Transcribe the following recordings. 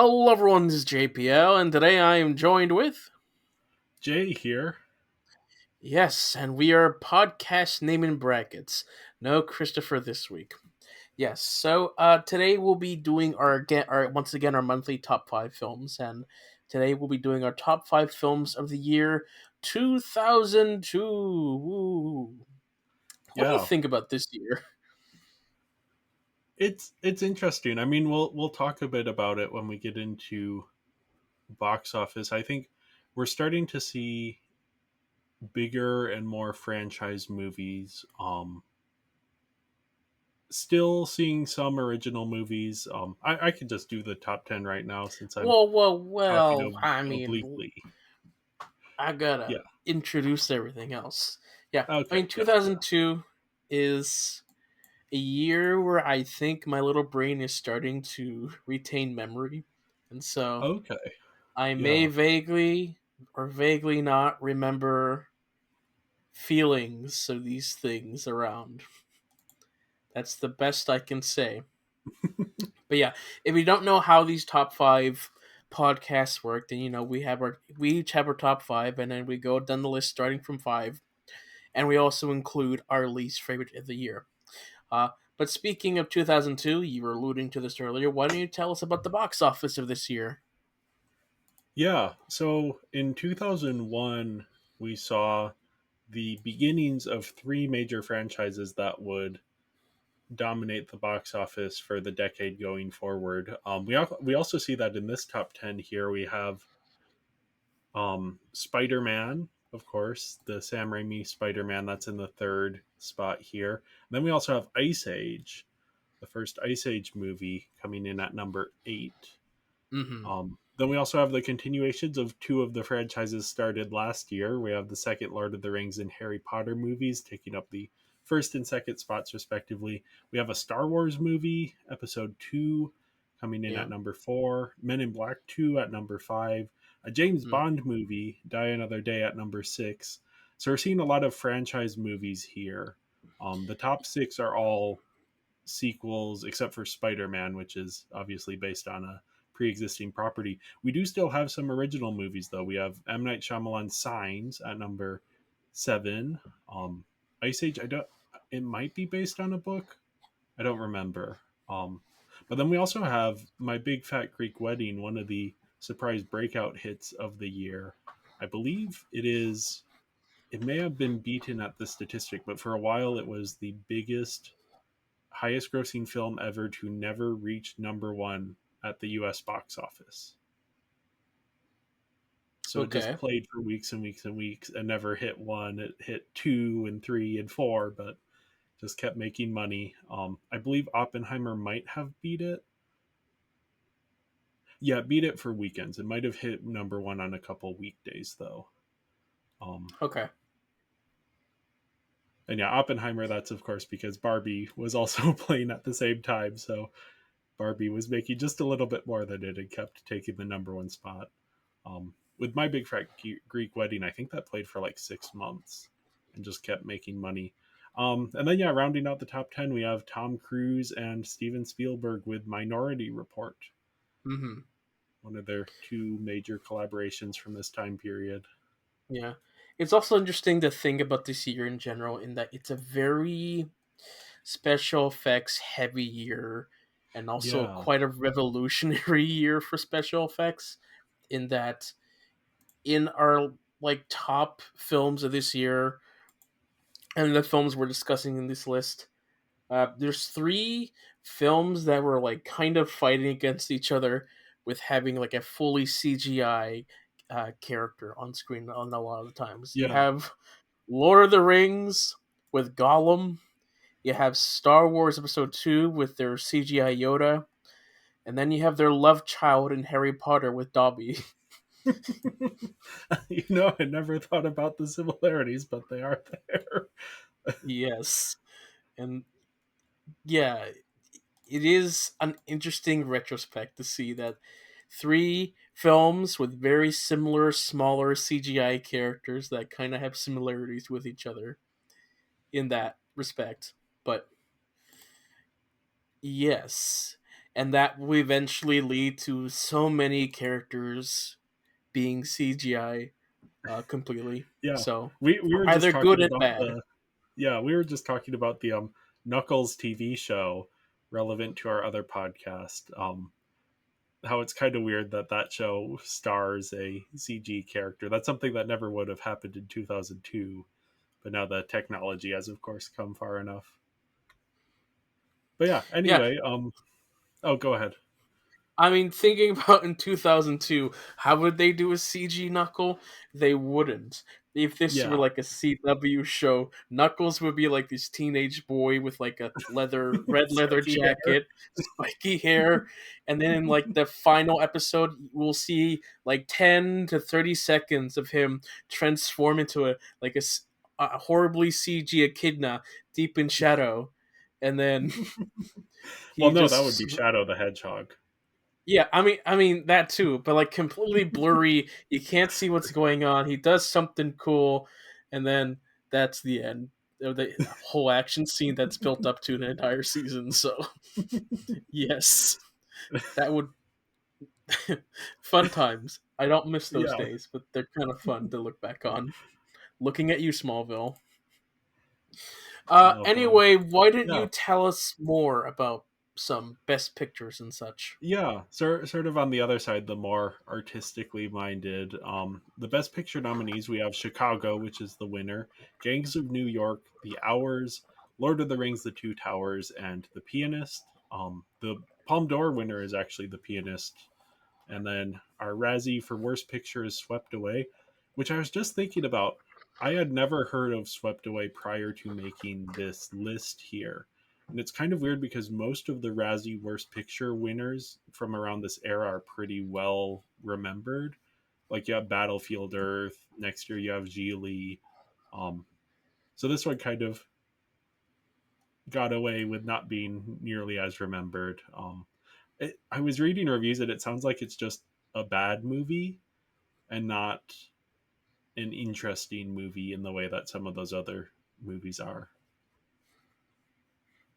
Hello, everyone. This is JPL, and today I am joined with. Jay here. Yes, and we are podcast naming brackets. No Christopher this week. Yes, so today we'll be doing our once again our monthly top five films, and today we'll be doing our top five films of the year 2002. Woo. What do you Yeah, think about this year? it's interesting. I mean, we'll talk a bit about it when we get into box office. I think we're starting to see bigger and more franchise movies. Still seeing some original movies. I could just do the top 10 right now since I'm talking I mean, obliquely. I gotta Yeah. introduce everything else. Yeah, I Okay. mean, Yeah. 2002 is a year where I think my little brain is starting to retain memory. And so Okay. I may Yeah. vaguely or vaguely not remember feelings of these things around. That's the best I can say. But yeah, if you don't know how these top five podcasts work, then we each have our top five, and then we go down the list starting from five, and we also include our least favorite of the year. Uh, but speaking of 2002, you were alluding to this earlier. Why don't you tell us about the box office of this year? Yeah. So in 2001, we saw the beginnings of three major franchises that would dominate the box office for the decade going forward. We also see that in this top 10 here we have Spider Man, of course, the Sam Raimi Spider Man. That's in the third spot here. And then we also have Ice Age, the first Ice Age movie, coming in at number 8. Mm-hmm. Then we also have the continuations of two of the franchises started last year. We have the second Lord of the Rings and Harry Potter movies taking up the first and second spots, respectively. We have a Star Wars movie, Episode 2, coming in Yeah. at number 4, Men in Black 2 at number 5, a James Mm. Bond movie, Die Another Day, at number 6. So we're seeing a lot of franchise movies here. The top 6 are all sequels, except for Spider Man, which is obviously based on a pre existing property. We do still have some original movies, though. We have M. Night Shyamalan's Signs at number 7. Ice Age, I don't, it might be based on a book. I don't remember. But then we also have My Big Fat Greek Wedding, one of the surprise breakout hits of the year. I believe it may have been beaten at the statistic, but for a while it was the highest grossing film ever to never reach number one at the US box office. So it just Okay. played for weeks and weeks and weeks and never hit one. It hit 2 and 3 and 4, but just kept making money. I believe Oppenheimer might have beat it. Yeah, beat it for weekends. It might have hit number one on a couple weekdays though. Um, Okay. and yeah, Oppenheimer. That's of course because Barbie was also playing at the same time. So Barbie was making just a little bit more than it and kept taking the number one spot. With My Big Fat Greek Wedding, I think that played for like 6 months and just kept making money. And then, yeah, rounding out the top 10, we have Tom Cruise and Steven Spielberg with Minority Report, Mm-hmm. one of their two major collaborations from this time period. Yeah. It's also interesting to think about this year in general, in that it's a very special effects heavy year, and also Yeah, quite a revolutionary year for special effects. In that, in our top films of this year, and the films we're discussing in this list, there's three films that were kind of fighting against each other with having a fully CGI character on screen on a lot of the times. You yeah. have Lord of the Rings with Gollum. You have Star Wars Episode 2 with their CGI Yoda. And then you have their love child in Harry Potter with Dobby. I never thought about the similarities, but they are there. Yes. And yeah, it is an interesting retrospect to see that three films with very similar, smaller CGI characters that kind of have similarities with each other in that respect. But yes. and that will eventually lead to so many characters being CGI completely. Yeah, So we were just either good talking and about bad. the yeah, we were just talking about the Knuckles TV show relevant to our other podcast. How it's kind of weird that that show stars a CG character. That's something that never would have happened in 2002, but now the technology has, of course, come far enough. But yeah, Yeah, anyway, oh, go ahead. I mean, thinking about in 2002, how would they do a CG Knuckle? They wouldn't. If this were Yeah, like a CW show, Knuckles would be like this teenage boy with like a red leather spiky hair. jacket, spiky hair, and then in like the final episode, we'll see like 10 to 30 seconds of him transform into a horribly CG echidna deep in shadow, and then Well, he no, that would be just Shadow the Hedgehog. yeah, I mean that too, but like completely blurry. You can't see what's going on. He does something cool, and then that's the end of the whole action scene that's built up to an entire season. So yes, that would fun times. I don't miss those Yeah. days, but they're kind of fun to look back on. Looking at you, Smallville. Oh boy. Anyway, why didn't Yeah. you tell us more about some best pictures and such? Yeah, sort of on the other side, the more artistically minded. The Best Picture nominees we have Chicago, which is the winner, Gangs of New York, The Hours, Lord of the Rings: The Two Towers, and The Pianist. The Palme d'Or winner is actually The Pianist, and then our Razzie for Worst Picture is Swept Away, which I was just thinking about. I had never heard of Swept Away prior to making this list here. And it's kind of weird because most of the Razzie Worst Picture winners from around this era are pretty well remembered. Like you have Battlefield Earth, next year you have Geely. Um, so this one kind of got away with not being nearly as remembered. I was reading reviews and it sounds like it's just a bad movie and not an interesting movie in the way that some of those other movies are.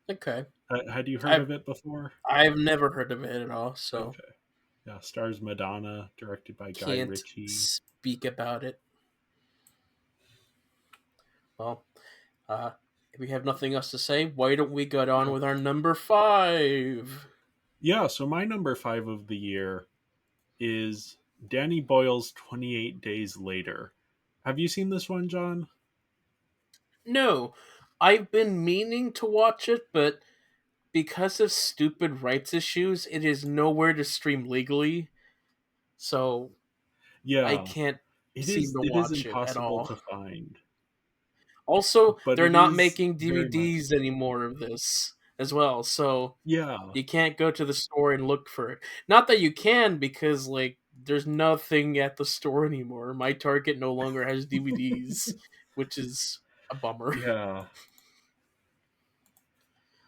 Okay, Had you heard I've of it before? I've never heard of it at all, so Okay. Yeah, stars Madonna, directed by Guy can't Ritchie. speak about it. Well, uh, if we have nothing else to say, why don't we get on Yeah. with our number five? Yeah, so my number 5 of the year is Danny Boyle's 28 Days Later. Have you seen this one, John? No, I've been meaning to watch it, but because of stupid rights issues, it is nowhere to stream legally, so I Yeah, can't seem to it is watch it at impossible all. to find, Also, but they're it not is making very much. DVDs anymore of this as well, so Yeah. you can't go to the store and look for it. Not that you can, because like there's nothing at the store anymore. My Target no longer has DVDs, which is a bummer. Yeah.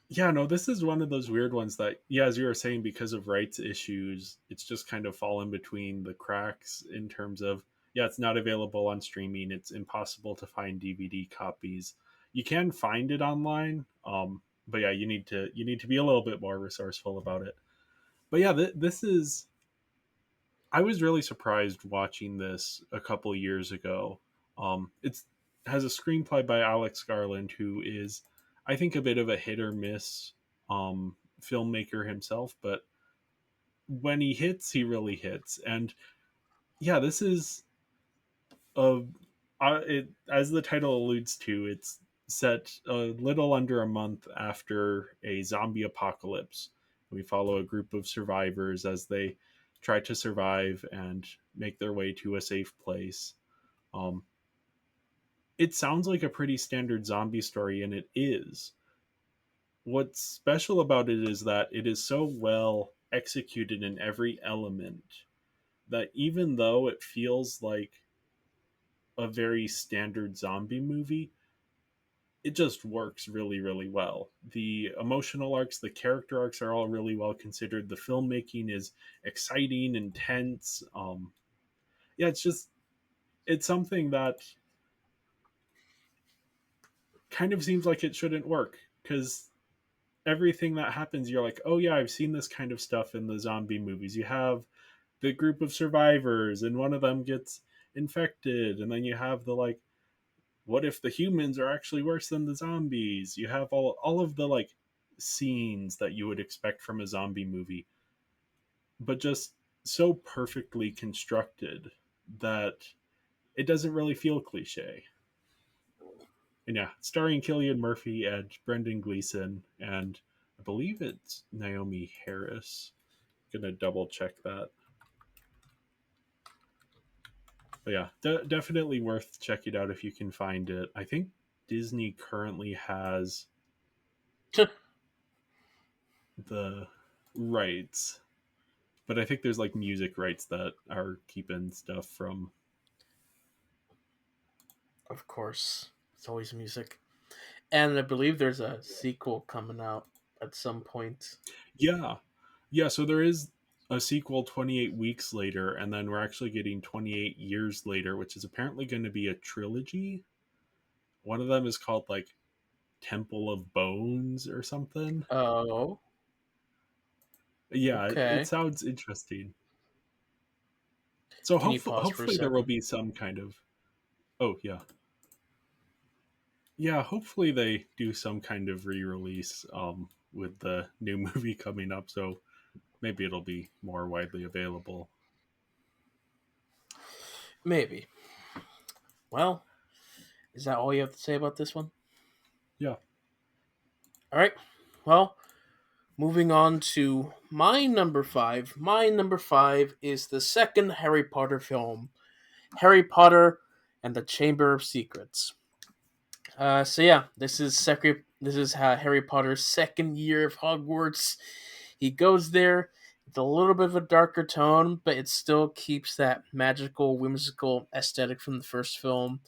Yeah, no, this is one of those weird ones that, yeah, as you were saying, because of rights issues, it's just kind of fallen between the cracks in terms of, yeah, it's not available on streaming. It's impossible to find DVD copies. You can find it online, but yeah, you need to be a little bit more resourceful about it. But yeah, this is. I was really surprised watching this a couple years ago. It's has a screenplay by Alex Garland, who is, I think, a bit of a hit or miss filmmaker himself. But when he hits, he really hits. And yeah, this is a as the title alludes to, it's set a little under a month after a zombie apocalypse. We follow a group of survivors as they try to survive and make their way to a safe place. Um, it sounds like a pretty standard zombie story, and it is. What's special about it is that it is so well executed in every element that even though it feels like a very standard zombie movie, it just works really, really well. The emotional arcs, the character arcs are all really well considered. The filmmaking is exciting, intense. Yeah, it's something that kind of seems like it shouldn't work because everything that happens, you're like, oh yeah, I've seen this kind of stuff in the zombie movies. You have the group of survivors, and one of them gets infected, and then you have the like, what if the humans are actually worse than the zombies? You have all of the like scenes that you would expect from a zombie movie, but just so perfectly constructed that it doesn't really feel cliche. And yeah, starring Killian Murphy and Brendan Gleeson, and I believe it's Naomi Harris. Gonna double check that. But yeah, definitely worth checking out if you can find it. I think Disney currently has the rights, but I think there's like music rights that are keeping stuff from. Of course, it's always music. And I believe there's a sequel coming out at some point. Yeah, yeah. So there is a sequel 28 weeks later, and then we're actually getting 28 years later, which is apparently going to be a trilogy. One of them is called like Temple of Bones or something. Oh, Yeah, it okay. sounds interesting. So Can you pause for a hopefully there will second? be some kind of. Oh yeah, yeah. Hopefully they do some kind of re-release with the new movie coming up. So maybe it'll be more widely available. Maybe. Well, is that all you have to say about this one? Yeah. All right. Well, moving on to my number five. My number five is the second Harry Potter film, Harry Potter and the Chamber of Secrets. So yeah, this is Harry Potter's second year of Hogwarts. He goes there. It's a little bit of a darker tone, but it still keeps that magical, whimsical aesthetic from the first film.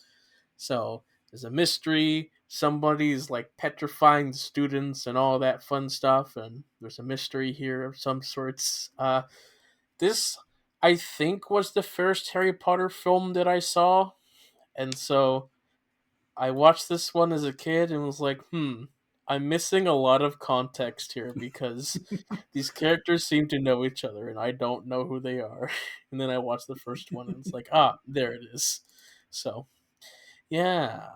So there's a mystery. Somebody's like petrifying the students and all that fun stuff, and there's a mystery here of some sorts. This I think was the first Harry Potter film that I saw, and so I watched this one as a kid and was like, I'm missing a lot of context here because these characters seem to know each other and I don't know who they are. And then I watched the first one and it's like, there it is. So, yeah,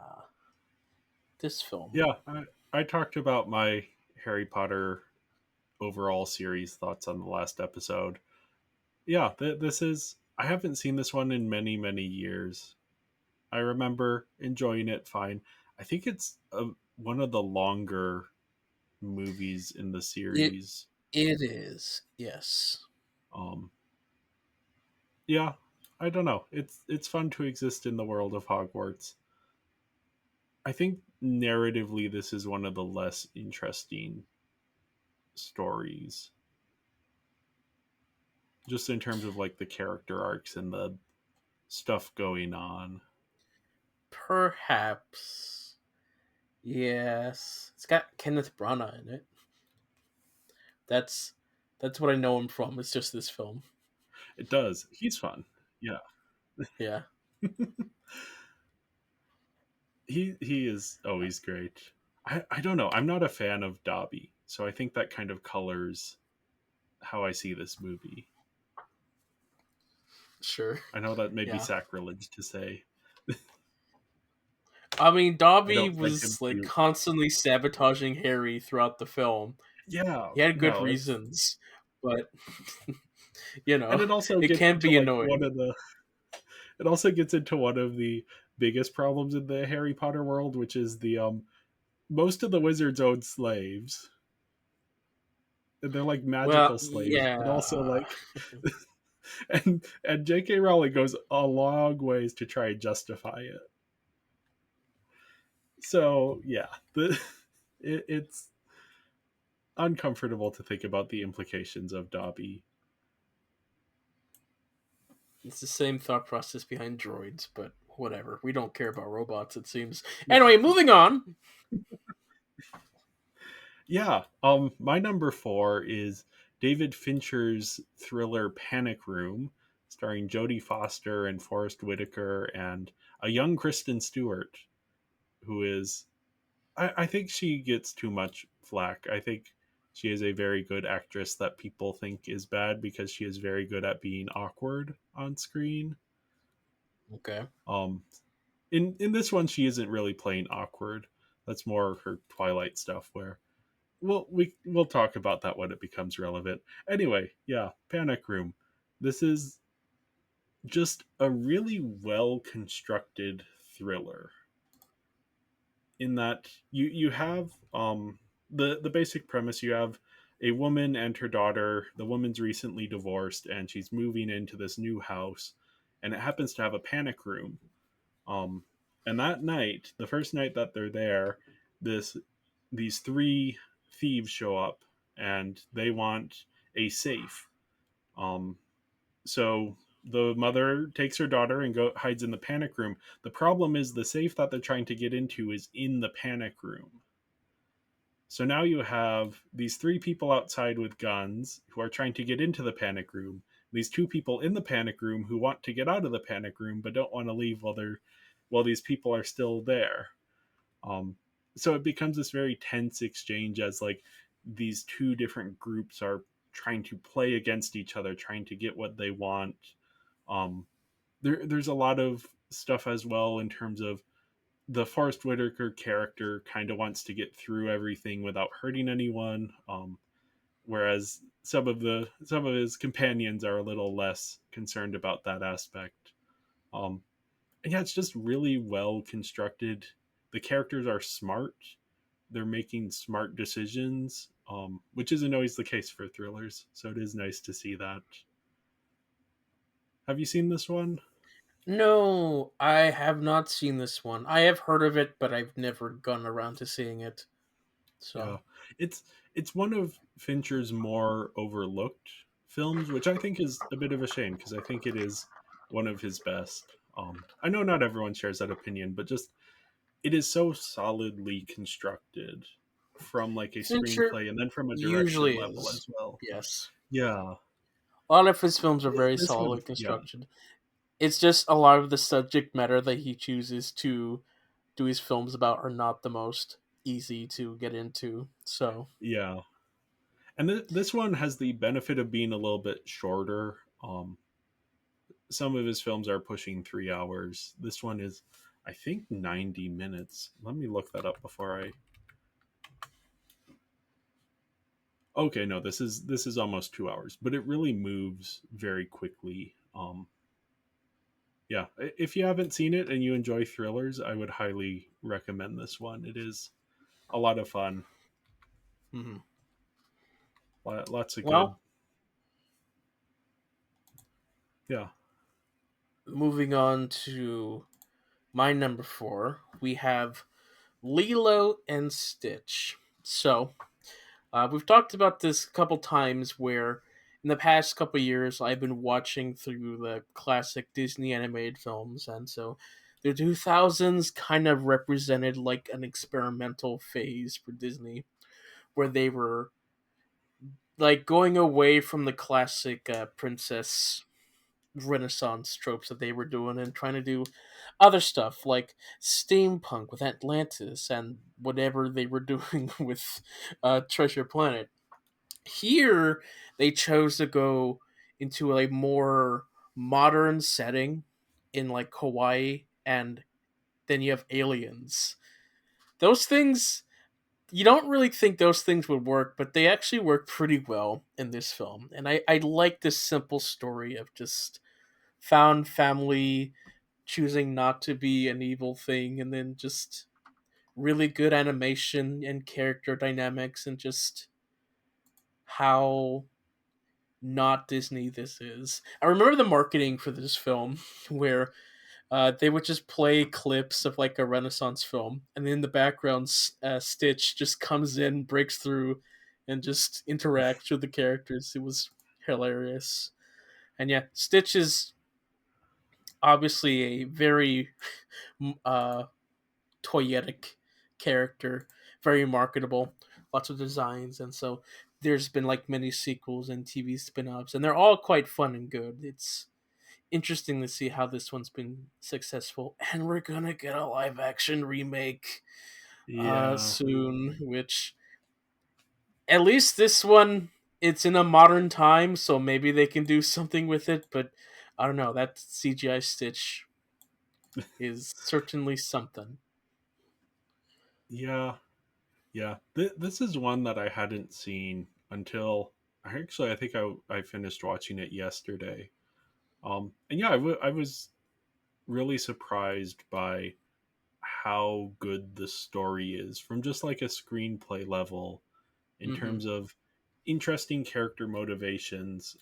this film. Yeah, I talked about my Harry Potter overall series thoughts on the last episode. Yeah, this is. I haven't seen this one in many, many years. I remember enjoying it fine. I think it's one of the longer movies in the It series. it is, yes. Um, yeah, I don't know. It's fun to exist in the world of Hogwarts. I think narratively, this is one of the less interesting stories, just in terms of like the character arcs and the stuff going on. Perhaps. Yes. It's got Kenneth Branagh in it. That's that's what I know him from. It's just this film. It does. He's fun. Yeah, Yeah. he is always great. I don't know. I'm not a fan of Dobby, so I think that kind of colors how I see this movie. Sure. I know that may be Yeah. sacrilege to say. I mean, I Dobby don't find him was like cute. constantly sabotaging Harry throughout the film. Yeah, He had good no, it's reasons, but and it also it gets can into be like one annoying. of the it also gets into one of the biggest problems in the Harry Potter world, which is the most of the wizards own slaves. And they're like Well, magical slaves, but also yeah, like and J.K. Rowling goes a long ways to try and justify it. So yeah, it's uncomfortable to think about the implications of Dobby. it's the same thought process behind droids, but whatever. We don't care about robots, it seems. No. Anyway, moving on. Yeah, my number four is David Fincher's thriller Panic Room, starring Jodie Foster and Forrest Whitaker and a young Kristen Stewart, who is I think she gets too much flack. I think she is a very good actress that people think is bad because she is very good at being awkward on screen. Okay. Um, in this one, she isn't really playing awkward. That's more her Twilight stuff where we'll talk about that when it becomes relevant. Anyway, yeah, Panic Room. This is just a really well constructed thriller in that you have the basic premise. You have a woman and her daughter. The woman's recently divorced and she's moving into this new house, and it happens to have a panic room. um and that night, the first night that they're there, this these three thieves show up and they want a safe. um so the mother takes her daughter and hides in the panic room. The problem is the safe that they're trying to get into is in the panic room. So now you have these three people outside with guns who are trying to get into the panic room. These two people in the panic room who want to get out of the panic room but don't want to leave while these people are still there. Um, so it becomes this very tense exchange as like these two different groups are trying to play against each other, trying to get what they want. There's a lot of stuff as well in terms of the Forrest Whitaker character kind of wants to get through everything without hurting anyone, whereas some of his companions are a little less concerned about that aspect. Um, and yeah, it's just really well constructed. The characters are smart; they're making smart decisions, which isn't always the case for thrillers. So it is nice to see that. Have you seen this one? No, I have not seen this one. I have heard of it, but I've never gone around to seeing it. Yeah, So, it's it's one of Fincher's more overlooked films, which I think is a bit of a shame because I think it is one of his best. I know not everyone shares that opinion, but just it is so solidly constructed from like a Fincher screenplay and then from a direction usually level is. as well. Yes. Yeah, A lot of his films are very this one, solidly yeah, constructed. It's just a lot of the subject matter that he chooses to do his films about are not the most easy to get into. So, yeah, and this one has the benefit of being a little bit shorter. Some of his films are pushing 3 hours. This one is, I think, 90 minutes. Let me look that up before I. Okay, no, this is almost 2 hours, but it really moves very quickly. Yeah, if you haven't seen it and you enjoy thrillers, I would highly recommend this one. It is a lot of fun. mhm. Lots of good. Well, Yeah. moving on to my number four, we have Lilo and Stitch. So, we've talked about this a couple times where in the past couple years I've been watching through the classic Disney animated films, and so the 2000s kind of represented like an experimental phase for Disney where they were like going away from the classic princess Renaissance tropes that they were doing and trying to do other stuff like steampunk with Atlantis and whatever they were doing with Treasure Planet. Here, they chose to go into a more modern setting in like Hawaii, and then you have aliens. Those things, you don't really think those things would work, but they actually work pretty well in this film. And I like this simple story of just found family choosing not to be an evil thing, and then just really good animation and character dynamics, and just how not Disney this is. I remember the marketing for this film where they would just play clips of like a Renaissance film, and then in the background, Stitch just comes in, breaks through, and just interacts with the characters. It was hilarious. And yeah, Stitch is obviously a very uh, toyetic character, very marketable, lots of designs, and so there's been like many sequels and TV spin-offs, and they're all quite fun and good. It's interesting to see how this one's been successful, and we're gonna get a live action remake. Yeah. soon, which at least this one it's in a modern time, so maybe they can do something with it. But I don't know. That CGI Stitch is certainly something. Yeah. Yeah. This is one that I hadn't seen until I think I finished watching it yesterday. And yeah, I was really surprised by how good the story is from just like a screenplay level in Hmm. terms of interesting character motivations.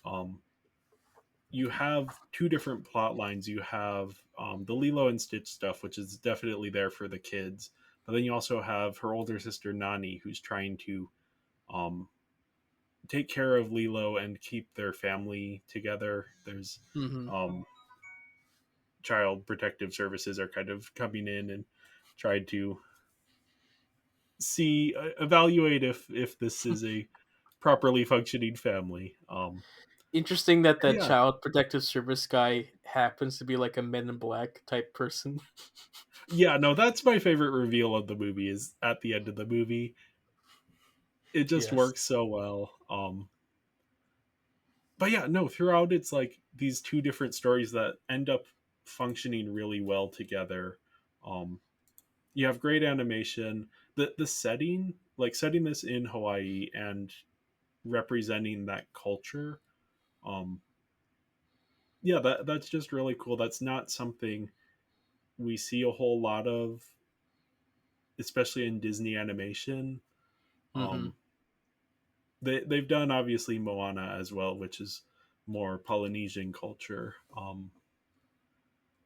You have two different plot lines. You have the Lilo and Stitch stuff, which is definitely there for the kids, but then you also have her older sister Nani, who's trying to um, take care of Lilo and keep their family together. There's Hmm. um, child protective services are kind of coming in and tried to see evaluate if this is a properly functioning family. Interesting that And that yeah, child protective service guy happens to be like a Men in Black type person. yeah, no, that's my favorite reveal of the movie is at the end of the movie. It just Yes. works so well. But yeah, no, throughout it's like these two different stories that end up functioning really well together. Um, you have great animation. The setting, like setting this in Hawaii and representing that culture. Um, yeah, that's just really cool. That's not something we see a whole lot of, especially in Disney animation. Hmm. Um, they've done obviously Moana as well, which is more Polynesian culture.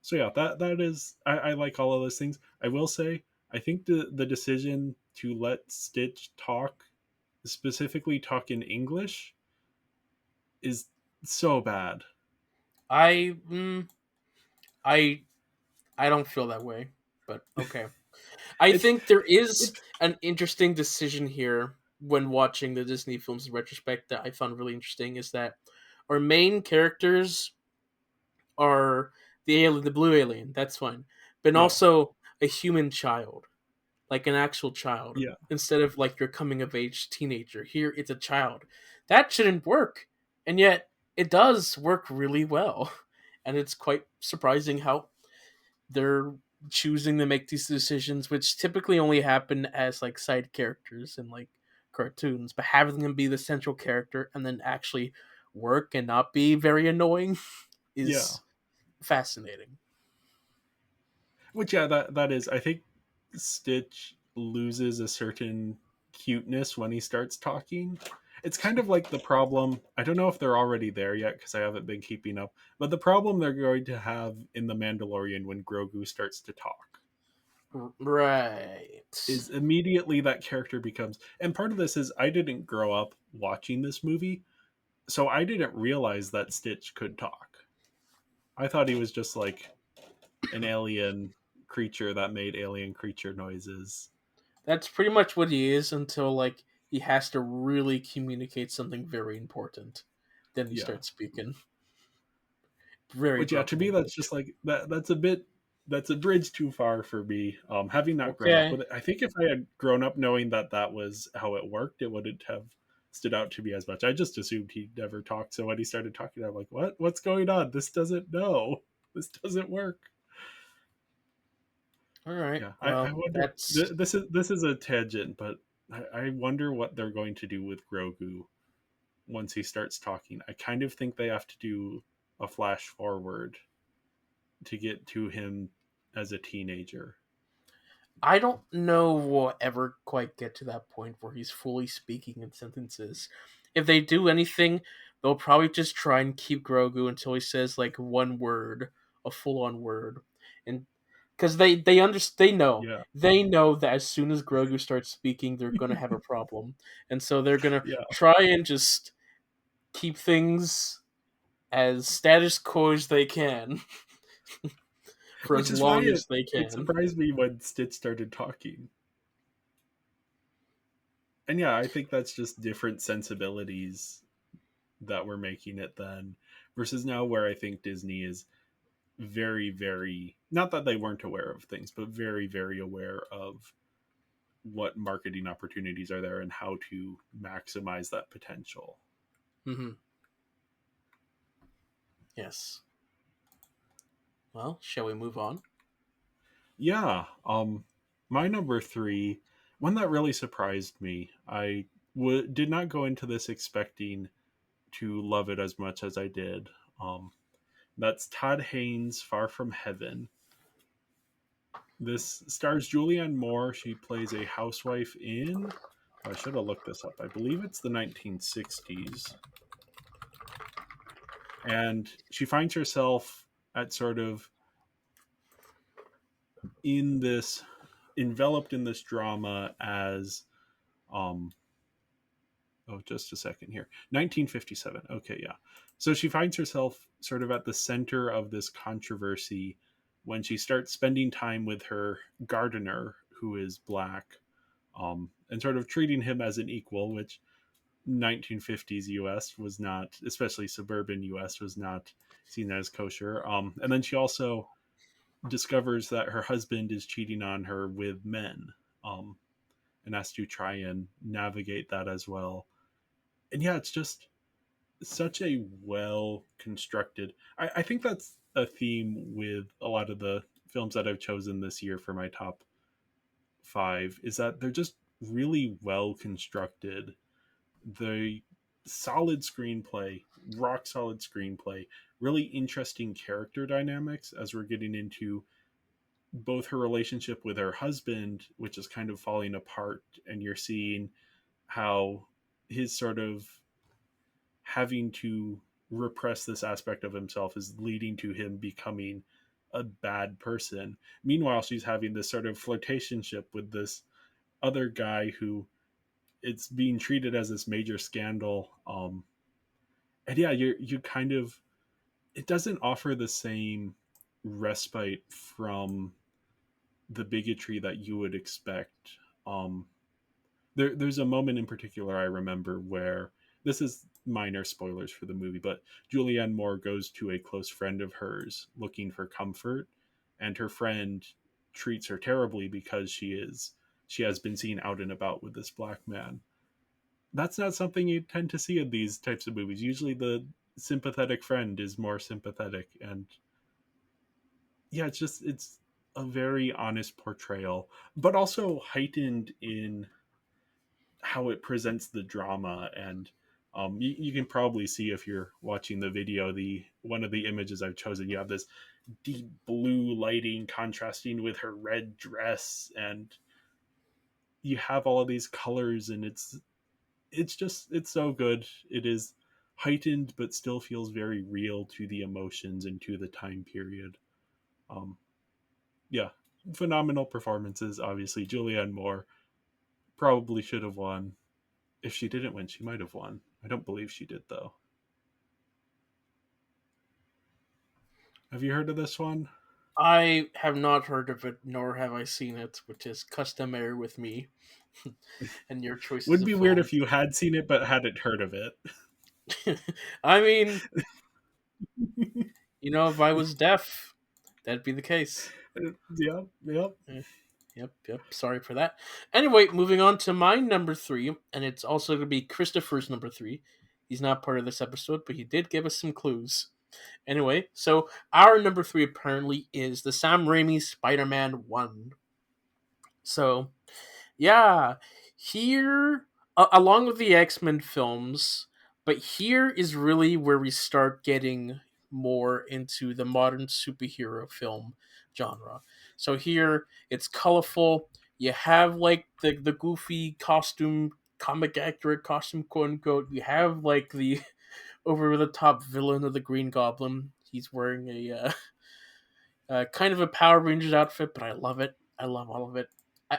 So yeah, that is I like all of those things. I will say I think the decision to let Stitch talk, specifically talk in English, is so bad. I I I don't feel that way, but okay. I It's think there is it's an interesting decision here when watching the Disney films in retrospect that I found really interesting is that our main characters are the alien, the blue alien. That's fine, but yeah, also a human child, like an actual child, yeah, instead of like your coming of age teenager. Here, it's a child. That shouldn't work, and yet it does work really well, and it's quite surprising how they're choosing to make these decisions, which typically only happen as like side characters in like cartoons, but having them be the central character and then actually work and not be very annoying yeah. is fascinating. Which yeah, that is. I think Stitch loses a certain cuteness when he starts talking. It's kind of like the problem. I don't know if they're already there yet because I haven't been keeping up. But the problem they're going to have in the Mandalorian when Grogu starts to talk Right. is immediately that character becomes. And part of this is I didn't grow up watching this movie, so I didn't realize that Stitch could talk. I thought he was just like an alien creature that made alien creature noises. That's pretty much what he is until like he has to really communicate something very important. Then he Yeah. starts speaking. Very Which yeah, to broken me that's English. just like that's a bridge too far for me. Having not grown up Okay. with it, I think if I had grown up knowing that that was how it worked, it wouldn't have stood out to me as much. I just assumed he never talked. So when he started talking, I'm like, what? What's going on? This doesn't know. This doesn't work. All right. Yeah, I Well, wonder. that's This is a tangent, but I wonder what they're going to do with Grogu once he starts talking. I kind of think they have to do a flash forward to get to him as a teenager. I don't know we'll ever quite get to that point where he's fully speaking in sentences. If they do anything, they'll probably just try and keep Grogu until he says like one word, a full on word, and because Yeah, they know that as soon as Grogu starts speaking, they're gonna have a problem, and so they're gonna yeah. try and just keep things as status quo as they can for Which as is why long as they it can. surprised me when Stitch started talking. And yeah, I think that's just different sensibilities that were making it then versus now, where I think Disney is very, very not that they weren't aware of things, but very, very aware of what marketing opportunities are there and how to maximize that potential. Mm-hmm. Yes. Well, shall we move on? Yeah. My number three, one that really surprised me. Did not go into this expecting to love it as much as I did. That's Todd Haynes' Far From Heaven. This stars Julianne Moore. She plays a housewife in. I should have looked this up. I believe it's the 1960s. And she finds herself at sort of in this, enveloped in this drama as, um, oh, just a second here. 1957. Okay, yeah. So she finds herself sort of at the center of this controversy when she starts spending time with her gardener, who is black, and sort of treating him as an equal, which 1950s US was not, especially suburban US, was not seen as kosher. And then she also discovers that her husband is cheating on her with men, um, and has to try and navigate that as well. And yeah, it's just such a well constructed. I think that's a theme with a lot of the films that I've chosen this year for my top five, is that they're just really well constructed. The solid screenplay, rock solid screenplay, really interesting character dynamics as we're getting into both her relationship with her husband, which is kind of falling apart, and you're seeing how his sort of having to repress this aspect of himself is leading to him becoming a bad person. Meanwhile, she's having this sort of flirtationship with this other guy who it's being treated as this major scandal. And yeah, you kind of, it doesn't offer the same respite from the bigotry that you would expect. Um, there's a moment in particular I remember where, this is minor spoilers for the movie, but Julianne Moore goes to a close friend of hers looking for comfort, and her friend treats her terribly because she has been seen out and about with this black man. That's not something you tend to see in these types of movies. Usually the sympathetic friend is more sympathetic, and yeah, it's a very honest portrayal, but also heightened in how it presents the drama. And you can probably see, if you're watching the video, the one of the images I've chosen, you have this deep blue lighting contrasting with her red dress, and you have all of these colors, and it's so good. It is heightened but still feels very real to the emotions and to the time period. um yeah, phenomenal performances. Obviously Julianne Moore probably should have won. If she didn't win, she might have won. I don't believe she did, though. Have you heard of this one? I have not heard of it, nor have I seen it, which is customary with me and your choices Would of be weird films. if you had seen it but hadn't heard of it. I mean, if I was deaf, that'd be the case. Yeah, yeah. Eh, Yep. Sorry for that. Anyway, moving on to my number three, and it's also going to be Christopher's number three. He's not part of this episode, but he did give us some clues. Anyway, so our number three apparently is the Sam Raimi Spider-Man 1. So, yeah, here, along with the X-Men films, but here is really where we start getting more into the modern superhero film genre. So here, it's colorful. You have like the goofy costume, comic accurate costume, quote unquote. You have like the over the top villain of the Green Goblin. He's wearing a kind of a Power Rangers outfit, but I love it. I love all of it.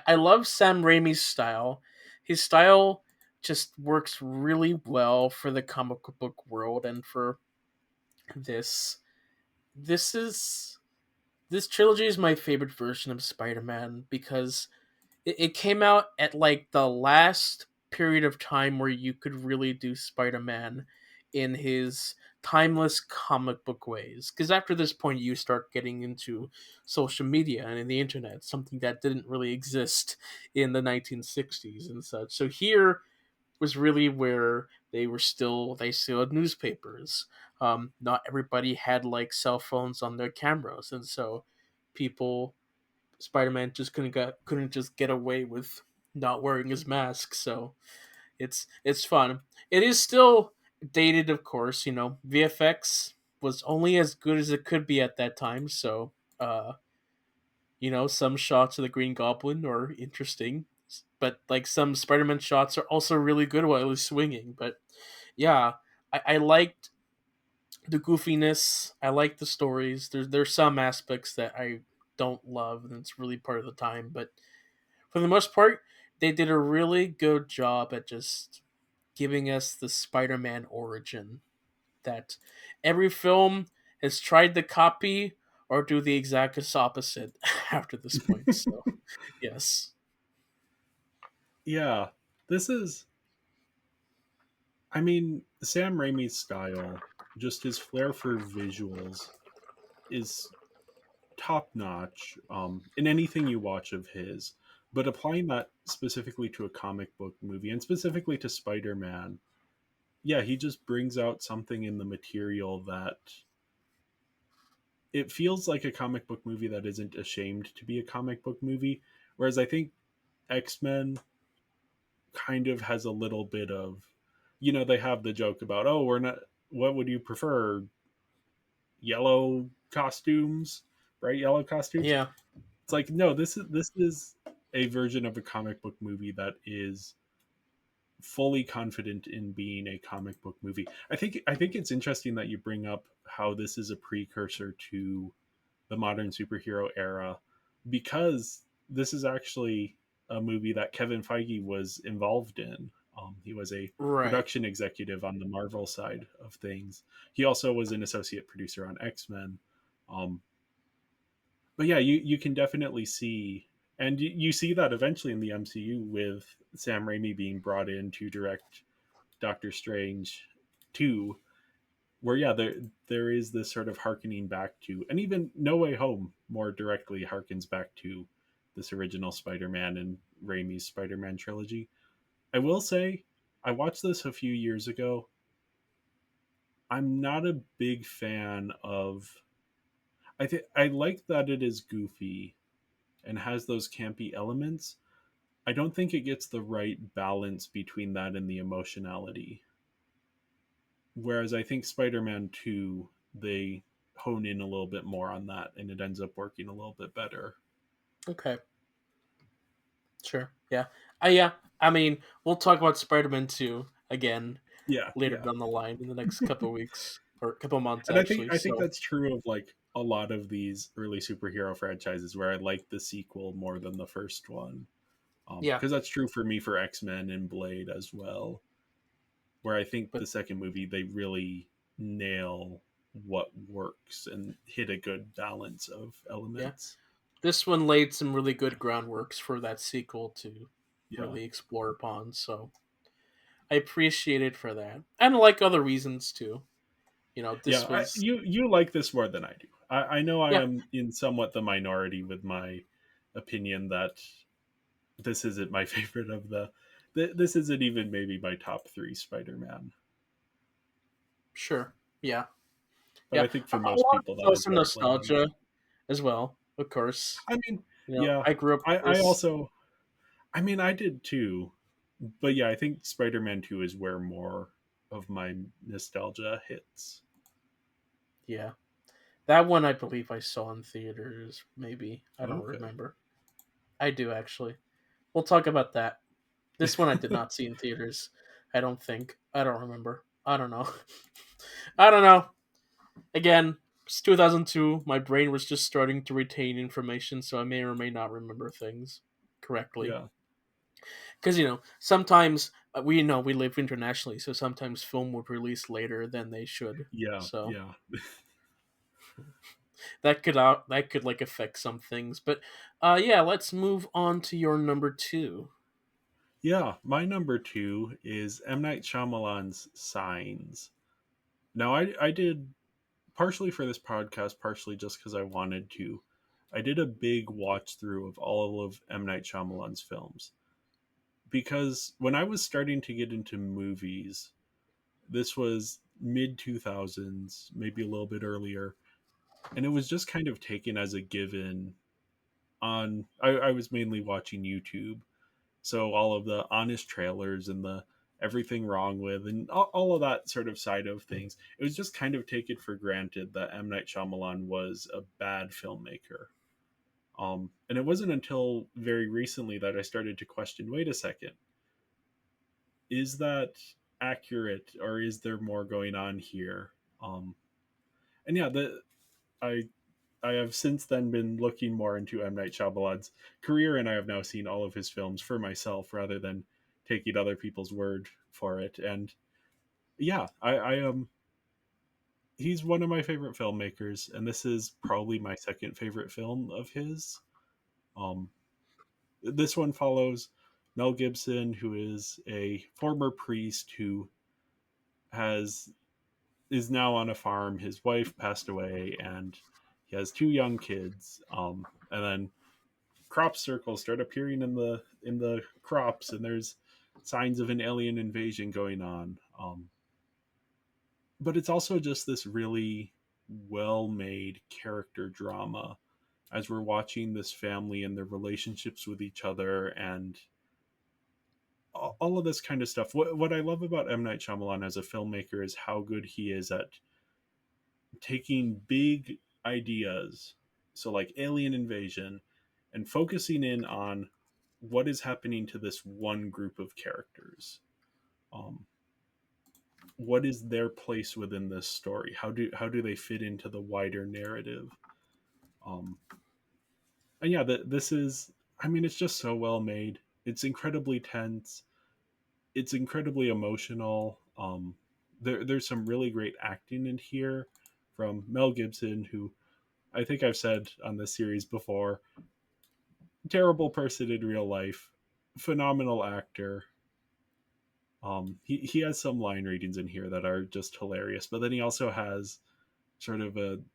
I love Sam Raimi's style. His style just works really well for the comic book world and for this. This is this trilogy is my favorite version of Spider-Man because it came out at like the last period of time where you could really do Spider-Man in his timeless comic book ways. Because after this point, you start getting into social media and in the internet, something that didn't really exist in the 1960s and such. So here was really where they still had newspapers. Not everybody had like cell phones on their cameras, and so people Spider-Man just couldn't just get away with not wearing his mask. So it's fun. It is still dated, of course. VFX was only as good as it could be at that time. So some shots of the Green Goblin are interesting, but like some Spider-Man shots are also really good while he's swinging. But yeah, I liked the goofiness. I like the stories. There's some aspects that I don't love, and it's really part of the time. But for the most part, they did a really good job at just giving us the Spider-Man origin that every film has tried to copy or do the exact opposite after this point. So, yes. Yeah, this is. I mean, Sam Raimi's style, just his flair for visuals, is top notch in anything you watch of his. But applying that specifically to a comic book movie and specifically to Spider Man, yeah, he just brings out something in the material that it feels like a comic book movie that isn't ashamed to be a comic book movie. Whereas I think X Men kind of has a little bit of, they have the joke about, oh, we're not, what would you prefer? Yellow costumes, bright yellow costumes? Yeah. It's like, no, this is a version of a comic book movie that is fully confident in being a comic book movie. I think it's interesting that you bring up how this is a precursor to the modern superhero era, because this is actually a movie that Kevin Feige was involved in. He was a Right. production executive on the Marvel side of things. He also was an associate producer on X Men. Um, but yeah, you can definitely see, and you see that eventually in the MCU with Sam Raimi being brought in to direct Doctor Strange 2, where yeah, there is this sort of harkening back to, and even No Way Home more directly harkens back to this original Spider-Man and Raimi's Spider-Man trilogy. I will say, I watched this a few years ago. I'm not a big fan of. I like that it is goofy and has those campy elements. I don't think it gets the right balance between that and the emotionality. Whereas I think Spider-Man 2, they hone in a little bit more on that and it ends up working a little bit better. Okay. Sure. Yeah. Yeah. I mean, we'll talk about Spider-Man 2 again Yeah, later yeah. down the line in the next couple of weeks or couple of months And I think actually. I think So, that's true of like a lot of these early superhero franchises where I like the sequel more than the first one. yeah. Because that's true for me for X-Men and Blade as well, where I think But the second movie they really nail what works and hit a good balance of yeah, elements. this one laid some really good groundworks for that sequel to Yeah. really explore upon. So, I appreciate it for that. And like other reasons too. Yeah, This was you like this more than I do. I know I yeah, am in somewhat the minority with my opinion that this isn't my favorite of this isn't even maybe my top three Spider-Man. sure. Yeah. But Yeah. I think A for most lot people of that also is some worth liking. nostalgia as well, of course. I mean, yeah, I grew up with I this. also, I mean, I did too. But yeah, I think Spider-Man 2 is where more of my nostalgia hits. Yeah. That one I believe I saw in theaters, maybe. I don't Okay. remember. I do actually. We'll talk about that. This one I did not see in theaters. I don't think. I don't remember. I don't know. I don't know. Again, it's 2002. My brain was just starting to retain information, so I may or may not remember things correctly. Yeah. Because sometimes we live internationally, so sometimes film would release later than they should. Yeah. So Yeah. that could like affect some things. But yeah, let's move on to your number two. Yeah, my number two is M. Night Shyamalan's Signs. Now, I did partially for this podcast, partially just because I wanted to. I did a big watch through of all of M. Night Shyamalan's films because when I was starting to get into movies, this was mid 2000s, maybe a little bit earlier, and it was just kind of taken as a given. I was mainly watching YouTube, so all of the honest trailers and the everything wrong with and all of that sort of side of things, it was just kind of taken for granted that M. Night Shyamalan was a bad filmmaker. And it wasn't until very recently that I started to question, wait a second, is that accurate or is there more going on here? Um, and yeah, I I have since then been looking more into M. Night Shyamalan's career, and I have now seen all of his films for myself rather than taking other people's word for it. And yeah, I am. He's one of my favorite filmmakers, and this is probably my second favorite film of his. Um, this one follows Mel Gibson, who is a former priest who has is now on a farm. His wife passed away, and he has two young kids. And then crop circles start appearing in the crops, and there's signs of an alien invasion going on. But it's also just this really well made character drama as we're watching this family and their relationships with each other and all of this kind of stuff. What I love about M. Night Shyamalan as a filmmaker is how good he is at taking big ideas, so like alien invasion, and focusing in on what is happening to this one group of characters. Um, what is their place within this story? How do they fit into the wider narrative? Um, and yeah, this is. I mean, it's just so well made. It's incredibly tense. It's incredibly emotional. There's some really great acting in here from Mel Gibson, who I think I've said on this series before, terrible person in real life, phenomenal actor. He has some line readings in here that are just hilarious, but then he also has sort of an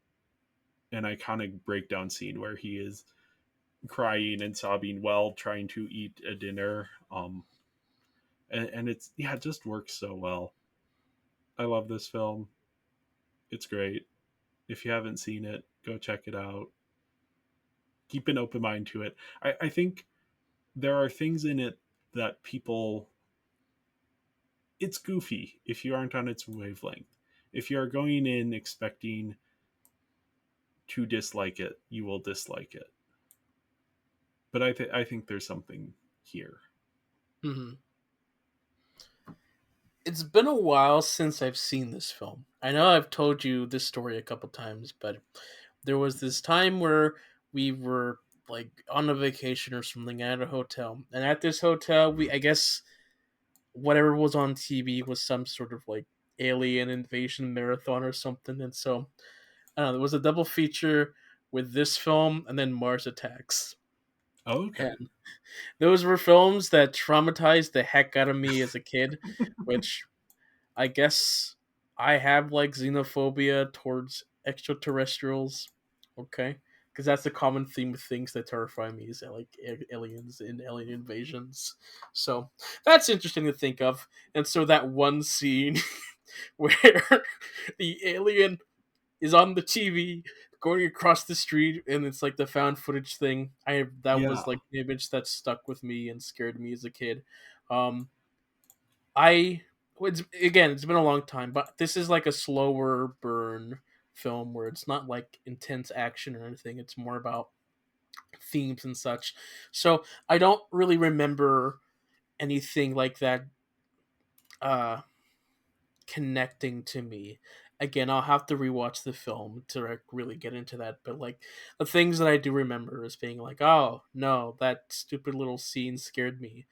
iconic breakdown scene where he is crying and sobbing while trying to eat a dinner. And it's yeah, it just works so well. I love this film. It's great. If you haven't seen it, go check it out. Keep an open mind to it. I think there are things in it that people it's goofy if you aren't on its wavelength. If you are going in expecting to dislike it, you will dislike it. But I think there's something here. Mm-hmm. It's been a while since I've seen this film. I know I've told you this story a couple times, but there was this time where we were like on a vacation or something at a hotel, and at this hotel, we I guess whatever was on TV was some sort of like alien invasion marathon or something, and so I don't know. There was a double feature with this film and then Mars Attacks, Oh, okay. and those were films that traumatized the heck out of me as a kid, which I guess I have like xenophobia towards extraterrestrials. Okay. Because that's the common theme of things that terrify me is like aliens and alien invasions. So that's interesting to think of. And so that one scene where the alien is on the TV going across the street and it's like the found footage thing. That Yeah. was like an image that stuck with me and scared me as a kid. Um, I it's been a long time, but this is like a slower burn film where it's not like intense action or anything. It's more about themes and such. So I don't really remember anything like that uh connecting to me. Again, I'll have to rewatch the film to like, really get into that. But like the things that I do remember is being like, oh no, that stupid little scene scared me.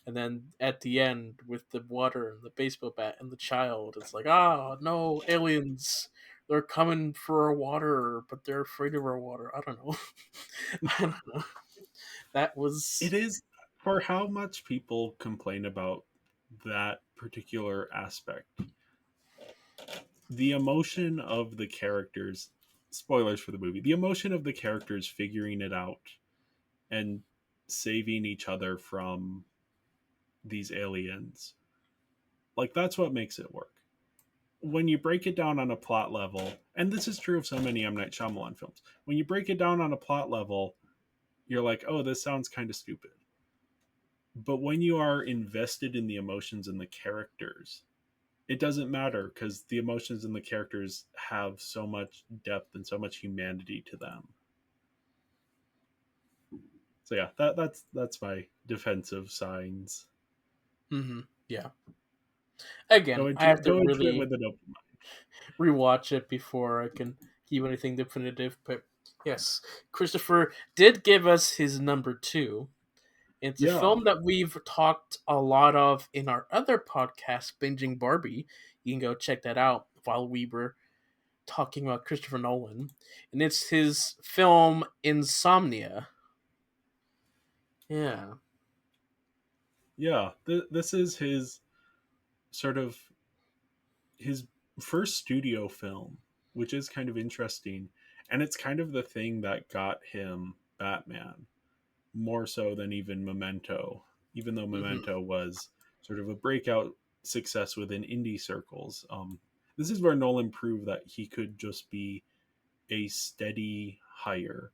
And then at the end with the water and the baseball bat and the child, it's like, ah, no, aliens. They're coming for our water, but they're afraid of our water. I don't know. I don't know. That It was is for how much people complain about that particular aspect. the emotion of the characters, spoilers for the movie, the emotion of the characters figuring it out and saving each other from these aliens, like that's what makes it work. When you break it down on a plot level, and this is true of so many M. Night Shyamalan films, when you break it down on a plot level, you're like, oh, this sounds kind of stupid. But when you are invested in the emotions and the characters, it doesn't matter because the emotions and the characters have so much depth and so much humanity to them. So yeah, that's my defensive signs. Mm-hmm. Yeah. Again, Go I into have it. to Go into it really with an open mind. rewatch it before I can give anything definitive. But yes, Christopher did give us his number two. It's a Yeah, film that we've talked a lot of in our other podcast, Binging Barbie. You can go check that out while we were talking about Christopher Nolan. And it's his film Insomnia. Yeah. yeah. This is his sort of his first studio film, which is kind of interesting, and it's kind of the thing that got him Batman more so than even Memento, even though Mm-hmm. Memento was sort of a breakout success within indie circles. This is where Nolan proved that he could just be a steady hire,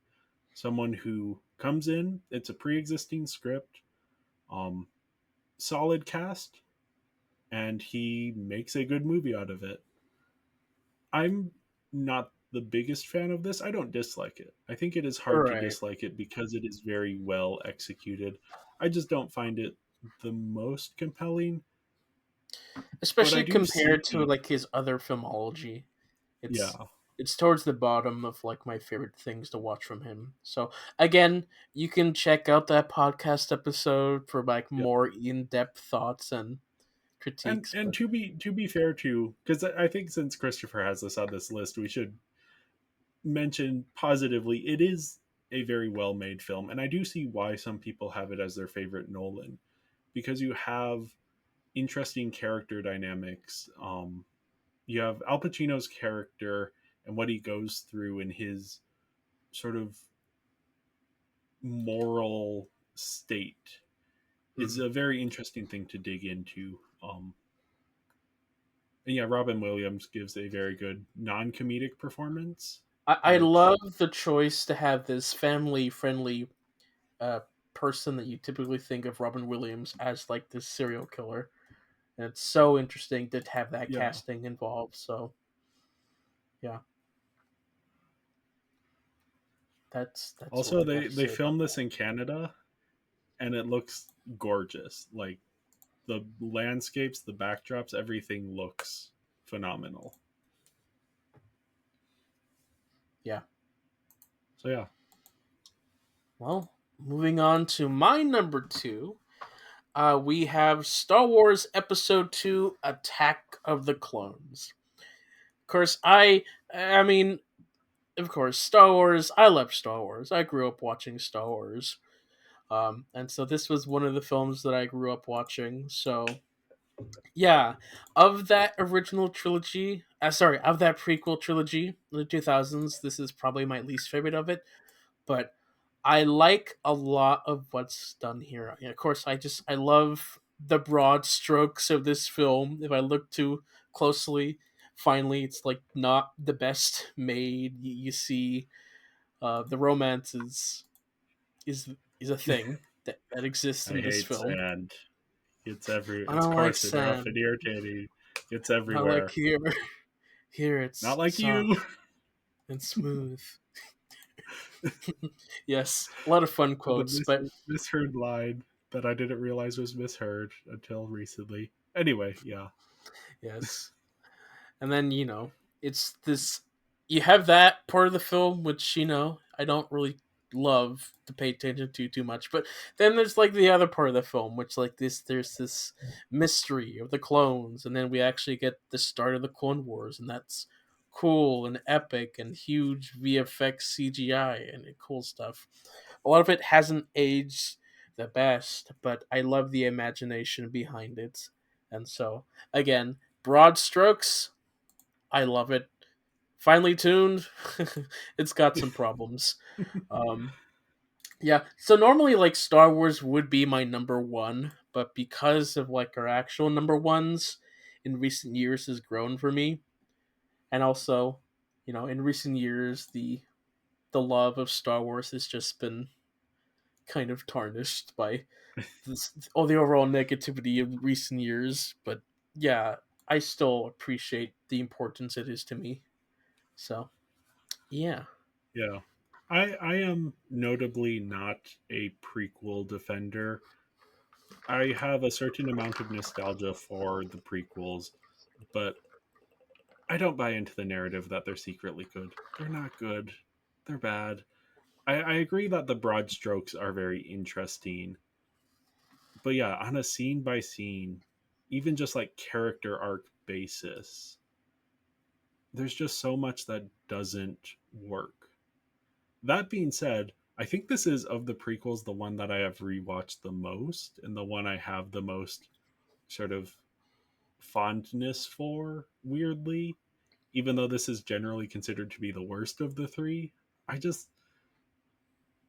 someone who comes in, it's a pre-existing script, um, solid cast, and he makes a good movie out of it. I'm not the biggest fan of this. I don't dislike it. I think it is hard to Right. dislike it because it is very well executed. I just don't find it the most compelling, but I Especially do compared to see, like his other filmology. It's yeah, it's towards the bottom of like my favorite things to watch from him. So again, you can check out that podcast episode for like yeah. more in-depth thoughts and And critiques. and But to be fair too, because I think since Christopher has this on this list, we should mention positively it is a very well made film, and I do see why some people have it as their favorite Nolan because you have interesting character dynamics. You have Al Pacino's character and what he goes through in his sort of moral state is mhm. a very interesting thing to dig into. And yeah, Robin Williams gives a very good non-comedic performance, I which love the choice to have this family-friendly uh, person that you typically think of Robin Williams as like this serial killer. And it's so interesting to have that yeah. casting involved. So yeah, that's what Also, I got they to they say about filmed this that. in Canada, and it looks gorgeous. Like the landscapes, the backdrops, everything looks phenomenal. Yeah. So yeah, Well, moving on to my number two, we have Star Wars Episode Two: Attack of the Clones. Of course, I mean, of course, Star Wars. I love Star Wars. I grew up watching Star Wars, and so this was one of the films that I grew up watching. So yeah, of that original trilogy, sorry, of that prequel trilogy, in the 2000s, this is probably my least favorite of it. But I like a lot of what's done here. And of course, I love the broad strokes of this film. If I look too closely, finally, it's like not the best made. You see, the romance is is a thing that exists I in this hate film. sand. It's every. I It's don't like coarse and rough and sand. irritating. It's Not like everywhere. here. Here Not it's like you. soft and smooth. Yes, a lot of fun The quotes, but misheard line that I didn't realize was misheard until recently. Anyway, yeah, yes. And then, it's this you have that part of the film which, I don't really love to pay attention to too much. But then there's like the other part of the film which like there's this mystery of the clones, and then we actually get the start of the Clone Wars, and that's cool and epic and huge VFX CGI and cool stuff. A lot of it hasn't aged the best, but I love the imagination behind it. And so, again, broad strokes, I love it. Finely tuned, it's got some problems. Um, yeah, so normally like Star Wars would be my number one, but because of like our actual number ones in recent years has grown for me, and also, in recent years the love of Star Wars has just been kind of tarnished by all the overall negativity of recent years. But yeah, I still appreciate the importance it is to me. So yeah. Yeah. I am notably not a prequel defender. I have a certain amount of nostalgia for the prequels, but I don't buy into the narrative that they're secretly good. They're not good. They're bad. I agree that the broad strokes are very interesting, but yeah, on a scene by scene, even just like character arc basis, there's just so much that doesn't work. That being said, I think this is of the prequels the one that I have rewatched the most and the one I have the most sort of fondness for, weirdly, even though this is generally considered to be the worst of the three. I just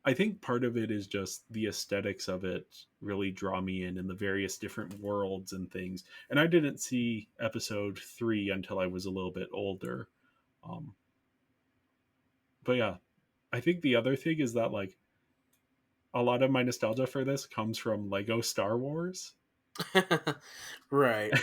I think part of it is just the aesthetics of it really draw me in the various different worlds and things. And I didn't see episode 3 until I was a little bit older. Um but yeah, I think the other thing is that like a lot of my nostalgia for this comes from Lego Star Wars. Right.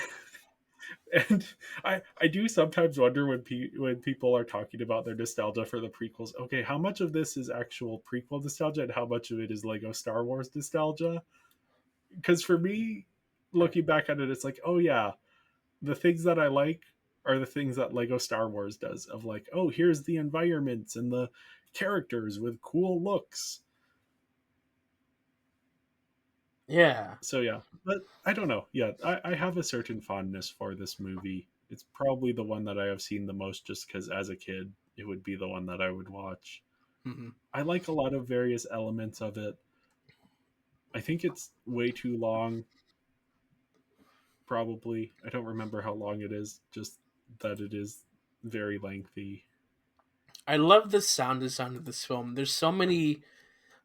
And I do sometimes wonder when when people are talking about their nostalgia for the prequels. Okay, how much of this is actual prequel nostalgia, and how much of it is Lego Star Wars nostalgia? Because for me, looking back at it, it's like, oh yeah, the things that I like are the things that Lego Star Wars does. Of like, oh, here's the environments and the characters with cool looks. Yeah. So yeah, but I don't know. Yeah, I have a certain fondness for this movie. It's probably the one that I have seen the most, just because as a kid, it would be the one that I would watch. Hmm. I like a lot of various elements of it. I think it's way too long. Probably, I don't remember how long it is. Just that it is very lengthy. I love the sound design of this film. There's so many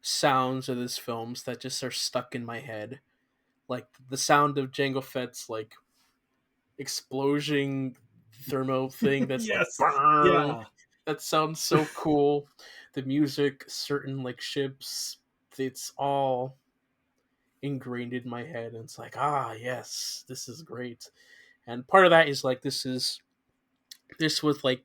sounds of this films that just are stuck in my head. Like the sound of Jango Fett's like explosion thermo thing that's like Yes, "Brrrr." yeah, That sounds so cool. The music, certain like ships, it's all ingrained in my head and it's like, ah yes, this is great. And part of that is like this was like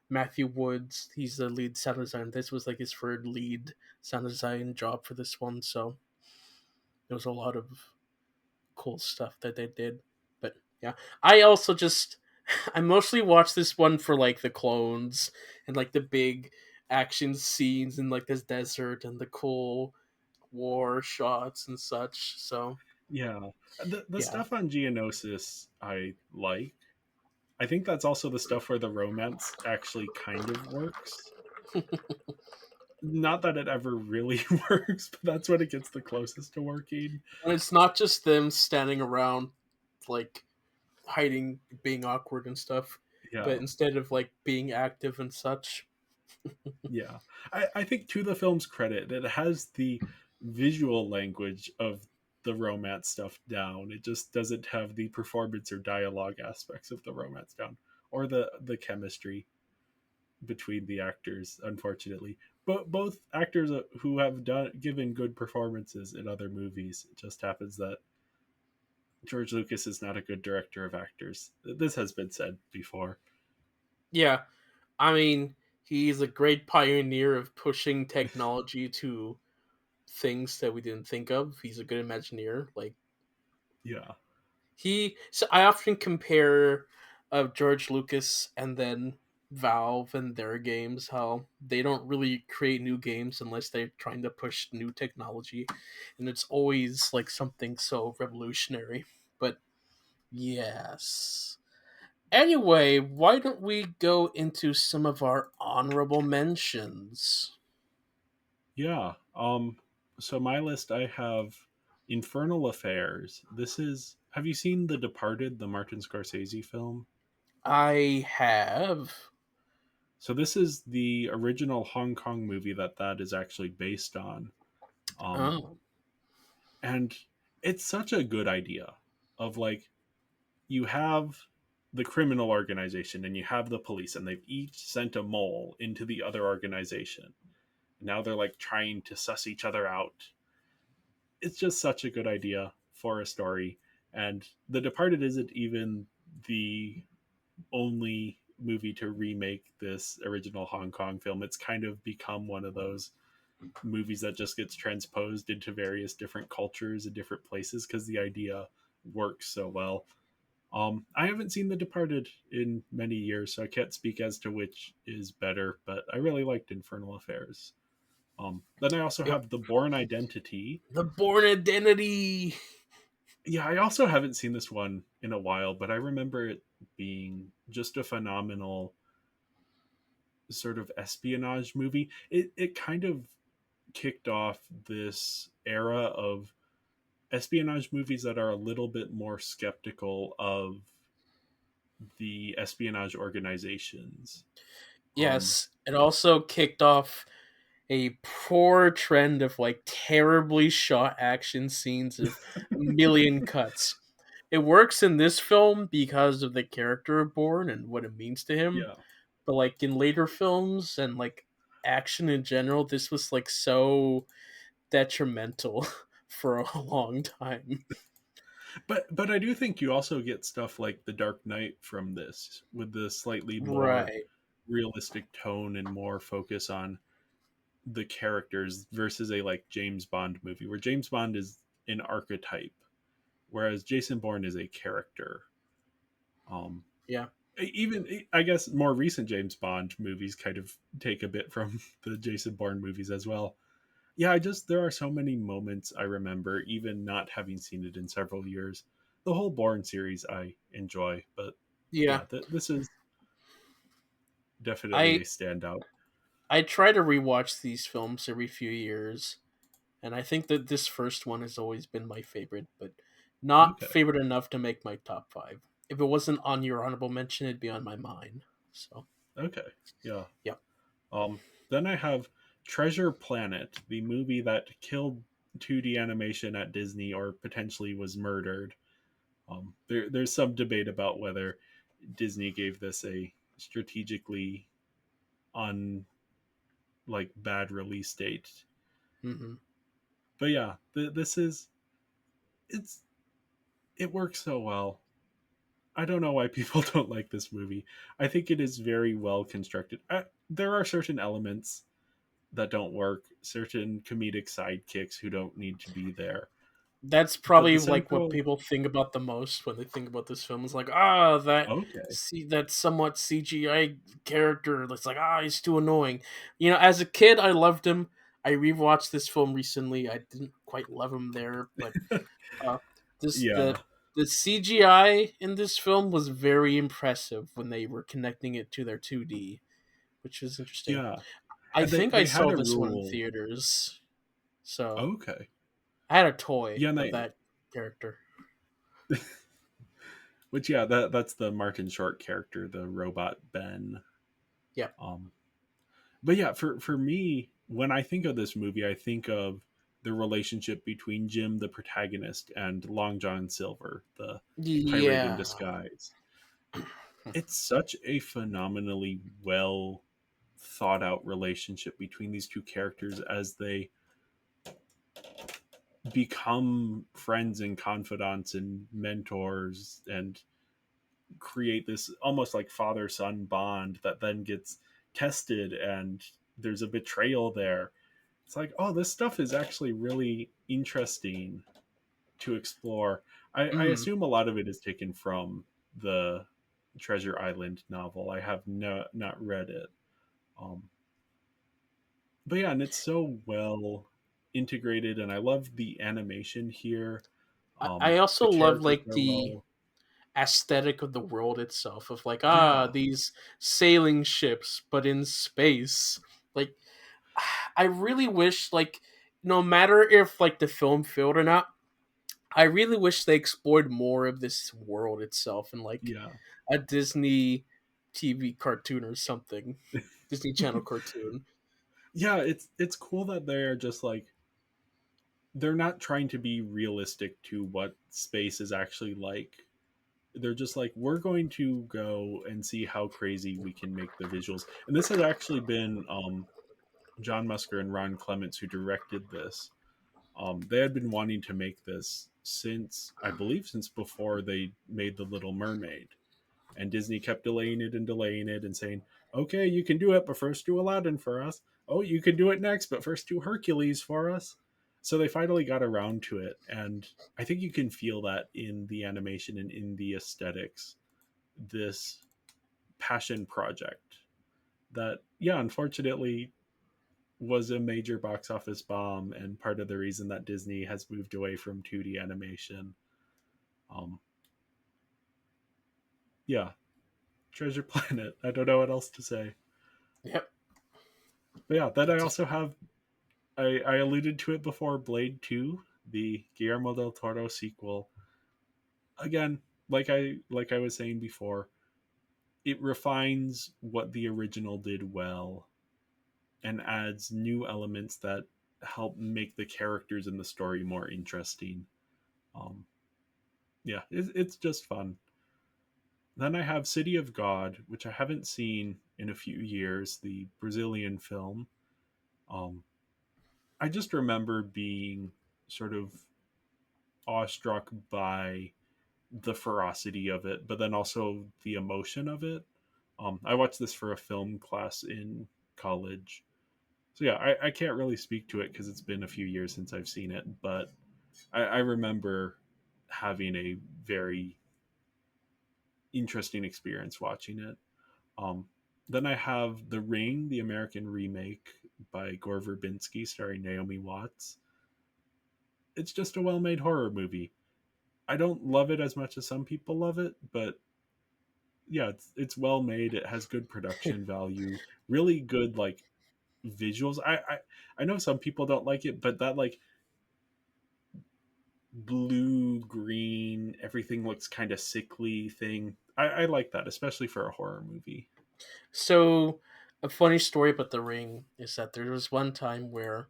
Matthew Woods, he's the lead sound designer. This was like his third lead sound design job for this one, so there was a lot of cool stuff that they did. But yeah, I also just I mostly watched this one for like the clones and like the big action scenes in like this desert and the cool war shots and such. So yeah. The yeah. stuff on Geonosis I like. I think that's also the stuff where the romance actually kind of works. Not that it ever really works, but that's when it gets the closest to working. And it's not just them standing around like hiding, being awkward and stuff, but Yeah, instead of like being active and such. yeah. I think to the film's credit, it has the visual language of the romance stuff down. It just doesn't have the performance or dialogue aspects of the romance down, or the chemistry between the actors. Unfortunately, but both actors who have done given good performances in other movies. It just happens that George Lucas is not a good director of actors. This has been said before. Yeah, I mean, he's a great pioneer of pushing technology to things that we didn't think of. He's a good Imagineer. Like Yeah. so I often compare George Lucas and then Valve and their games, how they don't really create new games unless they're trying to push new technology, and it's always like something so revolutionary. But yes. Anyway, why don't we go into some of our honorable mentions? Yeah. So my list I have Infernal Affairs. This is, have you seen The Departed, the Martin Scorsese film? I have. So this is the original Hong Kong movie that is actually based on. Um, Oh. and it's such a good idea of like you have the criminal organization and you have the police and they've each sent a mole into the other organization. Now they're like trying to suss each other out. It's just such a good idea for a story. And The Departed isn't even the only movie to remake this original Hong Kong film. It's kind of become one of those movies that just gets transposed into various different cultures and different places because the idea works so well. I haven't seen The Departed in many years, so I can't speak as to which is better, but I really liked Infernal Affairs. Then I also Yep. have The Bourne Identity. The Bourne Identity. Yeah, I also haven't seen this one in a while, but I remember it being just a phenomenal sort of espionage movie. It kind of kicked off this era of espionage movies that are a little bit more skeptical of the espionage organizations. Um, Yes, it also kicked off a poor trend of like terribly shot action scenes of a million cuts. It works in this film because of the character of Bourne and what it means to him, yeah, but like in later films and like action in general, this was like so detrimental for a long time. but I do think you also get stuff like The Dark Knight from this with the slightly more Right. realistic tone and more focus on the characters versus a like James Bond movie where James Bond is an archetype, whereas Jason Bourne is a character. Um, Yeah. Even I guess more recent James Bond movies kind of take a bit from the Jason Bourne movies as well. Yeah, I just there are so many moments I remember, even not having seen it in several years. The whole Bourne series I enjoy, but Yeah. yeah, this is definitely a I standout. I try to rewatch these films every few years, and I think that this first one has always been my favorite, but not Okay, favorite enough to make my top five. If it wasn't on your honorable mention, it'd be on my mind. So, okay, yeah. yeah. Um, then I have Treasure Planet, the movie that killed 2D animation at Disney or potentially was murdered. There's some debate about whether Disney gave this a strategically on like bad release date. Hmm. But yeah, this is it's it works so well. I don't know why people don't like this movie. I think it is very well constructed. There are certain elements that don't work, certain comedic sidekicks who don't need to be there. That's But probably the like what central people think about the most when they think about this film. It's like, ah, that okay, see that somewhat CGI character. That's like, ah, he's too annoying. You know, as a kid, I loved him. I rewatched this film recently. I didn't quite love him there, but Uh, this yeah, the CGI in this film was very impressive when they were connecting it to their 2D, which was interesting. yeah. I And think I they had saw a this one in rule. theaters, so Okay, I had a toy yeah, and of they that character. which yeah, that's the Martin Short character, the robot Ben. Yeah. Um, but yeah, for me, when I think of this movie, I think of the relationship between Jim, the protagonist, and Long John Silver, the pirate in Yeah. disguise. It's such a phenomenally well thought out relationship between these two characters as they become friends and confidants and mentors and create this almost like father son bond that then gets tested and there's a betrayal there. It's like, oh, this stuff is actually really interesting to explore. I Mm. assume a lot of it is taken from the Treasure Island novel. I have not read it. Um, but yeah, and it's so well integrated, and I love the animation here. I The also love characters like are the well, aesthetic of the world itself of like, ah, yeah, these sailing ships but in space. Like, I really wish, like, no matter if like the film failed or not, I really wish they explored more of this world itself in like Yeah. a Disney TV cartoon or something. Disney Channel cartoon. Yeah, it's cool that they're just like they're not trying to be realistic to what space is actually like. They're just like, we're going to go and see how crazy we can make the visuals. And this had actually been John Musker and Ron Clements who directed this. They had been wanting to make this since, I believe, since before they made The Little Mermaid. And Disney kept delaying it and saying, okay, you can do it, but first do Aladdin for us. Oh, you can do it next, but first do Hercules for us. So they finally got around to it. And I think you can feel that in the animation and in the aesthetics. This passion project that, yeah, unfortunately was a major box office bomb and part of the reason that Disney has moved away from 2D animation. Um, yeah, Treasure Planet. I don't know what else to say. Yep. But yeah, then I also have I alluded to it before, Blade 2, the Guillermo del Toro sequel. Again, like I was saying before, it refines what the original did well and adds new elements that help make the characters in the story more interesting. Um, yeah, it's just fun. Then I have City of God, which I haven't seen in a few years, the Brazilian film. Um, I just remember being sort of awestruck by the ferocity of it, but then also the emotion of it. I watched this for a film class in college. So yeah, I can't really speak to it because it's been a few years since I've seen it, but I remember having a very interesting experience watching it. Um, then I have The Ring, the American remake by Gore Verbinski, starring Naomi Watts. It's just a well-made horror movie. I don't love it as much as some people love it, but yeah, it's well made. It has good production value, really good like visuals. I know some people don't like it, but that like blue green, everything looks kind of sickly thing. I like that, especially for a horror movie. So, a funny story about The Ring is that there was one time where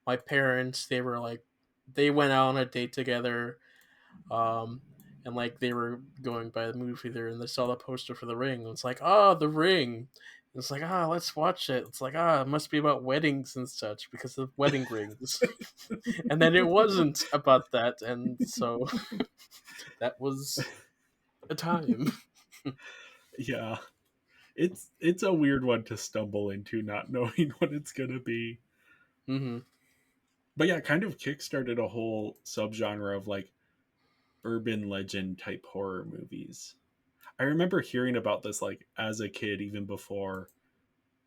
my parents, they were like, they went out on a date together, um, and like they were going by the movie theater and they saw the poster for The Ring. And it's like, ah, The Ring. And it's like, ah, let's watch it. It's like, ah, it must be about weddings and such because of wedding rings. And then it wasn't about that, and so that was a time. Yeah, it's a weird one to stumble into, not knowing what it's gonna be. Mm-hmm. But yeah, it kind of kickstarted a whole subgenre of like urban legend type horror movies. I remember hearing about this like as a kid, even before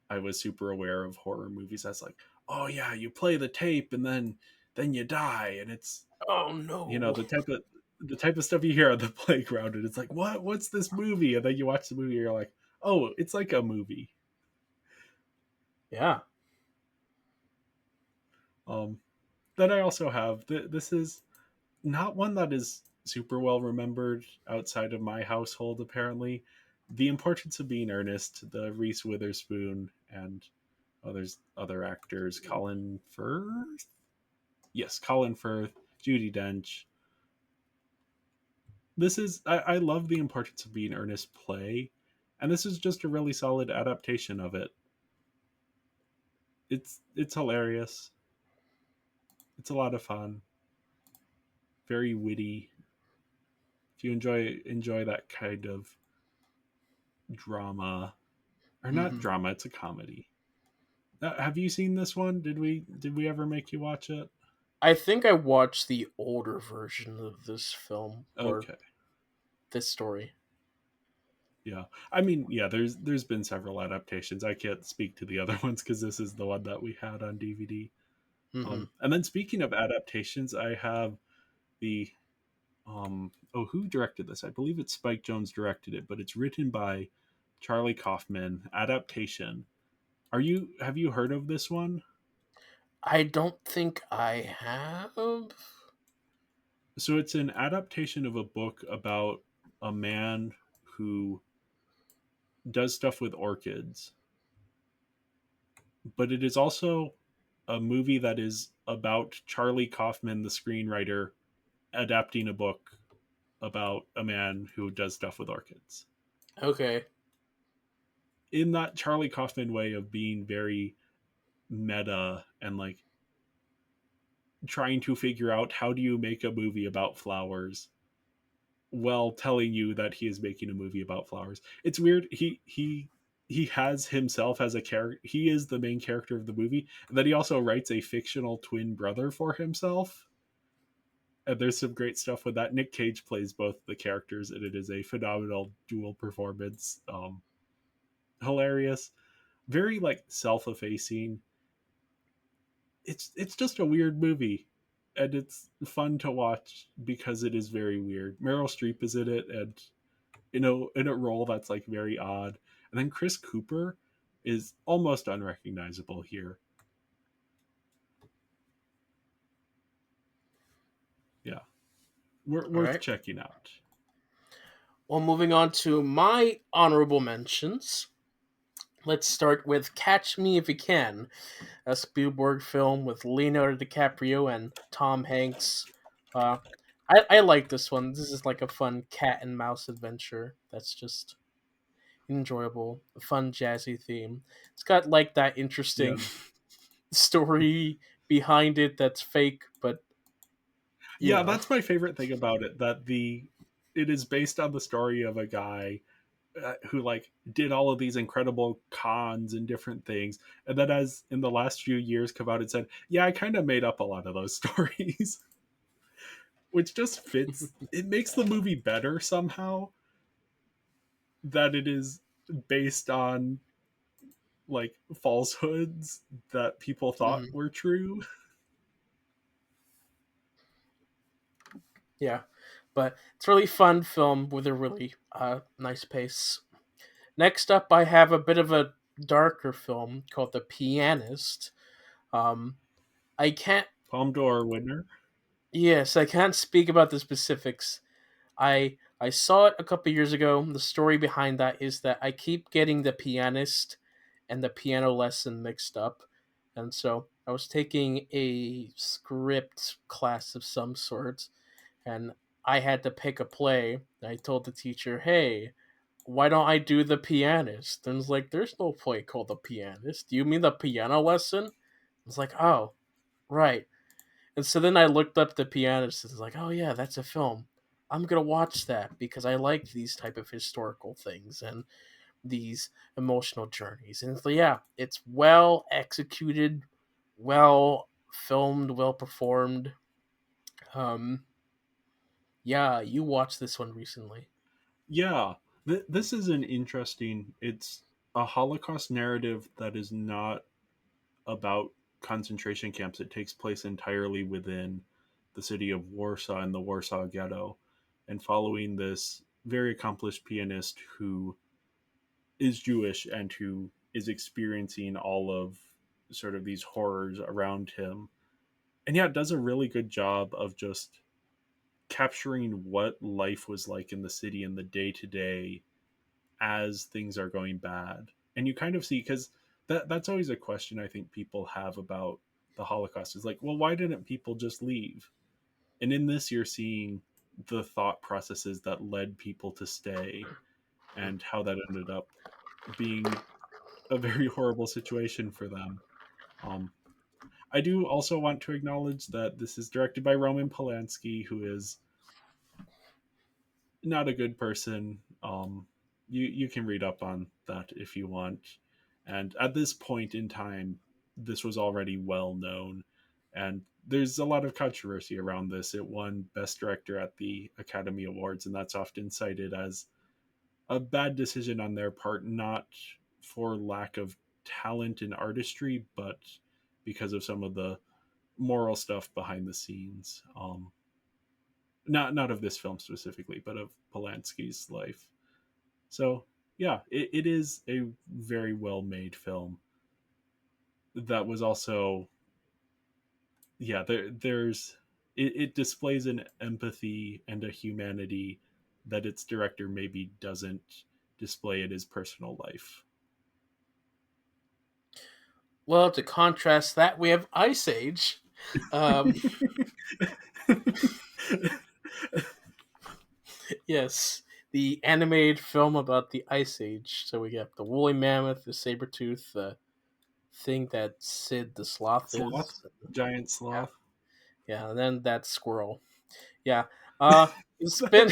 I was super aware of horror movies. I was like, oh yeah, you play the tape and then you die, and it's Oh you know no! the type of stuff you hear on the playground, and it's like, what's this movie? And then you watch the movie, and you're like, oh, it's like a movie. Yeah. Um, then I also have this is not one that is super well remembered outside of my household. Apparently, The Importance of Being Earnest, the Reese Witherspoon and there's other actors, Colin Firth. Yes, Colin Firth, Judy Dench. This is I love The Importance of Being Earnest play, and this is just a really solid adaptation of it. It's hilarious. It's a lot of fun. Very witty. If you enjoy that kind of drama, or not Mm-hmm. drama, it's a comedy. Have you seen this one? Did we ever make you watch it? I think I watched the older version of this film or Okay. this story. Yeah. I mean, yeah, there's been several adaptations. I can't speak to the other ones because this is the one that we had on DVD. Mm-hmm. And then speaking of adaptations, I have the who directed this? I believe it's Spike Jones directed it, but it's written by Charlie Kaufman. Adaptation. Have you heard of this one? I don't think I have. So it's an adaptation of a book about a man who does stuff with orchids, but it is also a movie that is about Charlie Kaufman, the screenwriter, adapting a book about a man who does stuff with orchids. Okay. In that Charlie Kaufman way of being very meta and like trying to figure out how do you make a movie about flowers while telling you that he is making a movie about flowers. It's weird. He has himself as a character. He is the main character of the movie, and then he also writes a fictional twin brother for himself. And there's some great stuff with that. Nick Cage plays both the characters, and it is a phenomenal dual performance. Hilarious, very like self-effacing. It's just a weird movie, and it's fun to watch because it is very weird. Meryl Streep is in it, and in a role that's like very odd. And then Chris Cooper is almost unrecognizable here. Yeah, All worth right. checking out. Well, moving on to my honorable mentions. Let's start with Catch Me If You Can, a Spielberg film with Leonardo DiCaprio and Tom Hanks. Uh, I like this one. This is like a fun cat and mouse adventure that's just enjoyable. A fun jazzy theme. It's got like that interesting Yeah, story behind it that's fake, but you yeah, know. that's my favorite thing about it. That the it is based on the story of a guy who like did all of these incredible cons and different things, and then as in the last few years come out and said, "Yeah, I kind of made up a lot of those stories," which just fits. It makes the movie better somehow that it is based on like falsehoods that people thought Mhm. were true. Yeah, but it's a really fun film with a really nice pace. Next up, I have a bit of a darker film called The Pianist. Um, I can't. Palme d'Or winner. Yes, I can't speak about the specifics. I saw it a couple years ago. The story behind that is that I keep getting The Pianist and The Piano Lesson mixed up, and so I was taking a script class of some sort, and I had to pick a play. I told the teacher, "Hey, why don't I do The Pianist?" And it's like, "There's no play called The Pianist. Do you mean The Piano Lesson?" It's like, "Oh, right." And so then I looked up The Pianist and was like, "Oh yeah, that's a film. I'm gonna watch that because I like these type of historical things and these emotional journeys." And so yeah, it's well executed, well filmed, well performed. Um, yeah, you watched this one recently. Yeah, this is an interesting. It's a Holocaust narrative that is not about concentration camps. It takes place entirely within the city of Warsaw and the Warsaw Ghetto, and following this very accomplished pianist who is Jewish and who is experiencing all of sort of these horrors around him. And yeah, it does a really good job of just capturing what life was like in the city in the day to day as things are going bad. And you kind of see, because that's always a question I think people have about the Holocaust is like, well, why didn't people just leave? And in this, you're seeing the thought processes that led people to stay and how that ended up being a very horrible situation for them. Um, I do also want to acknowledge that this is directed by Roman Polanski, who is not a good person. You can read up on that if you want. And at this point in time, this was already well known, and there's a lot of controversy around this. It won Best Director at the Academy Awards, and that's often cited as a bad decision on their part, not for lack of talent and artistry, but because of some of the moral stuff behind the scenes. Not of this film specifically, but of Polanski's life. So yeah, it is a very well made film that was also, yeah, there's it displays an empathy and a humanity that its director maybe doesn't display in his personal life. Well, to contrast that, we have Ice Age. Um, yes, the animated film about the Ice Age. So we got the woolly mammoth, the saber tooth, the thing that Sid the sloth Sloth, is. giant Yeah, sloth. yeah, and then that squirrel. Yeah. It's been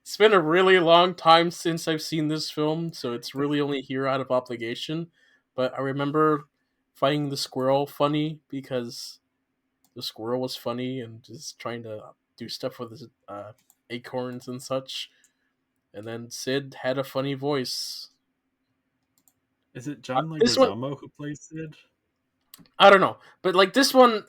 it's been a really long time since I've seen this film, so it's really only here out of obligation. But I remember finding the squirrel funny because the squirrel was funny and just trying to do stuff with his acorns and such. And then Sid had a funny voice. Is it John This one, Leguizamo who plays Sid? I don't know, but like this one,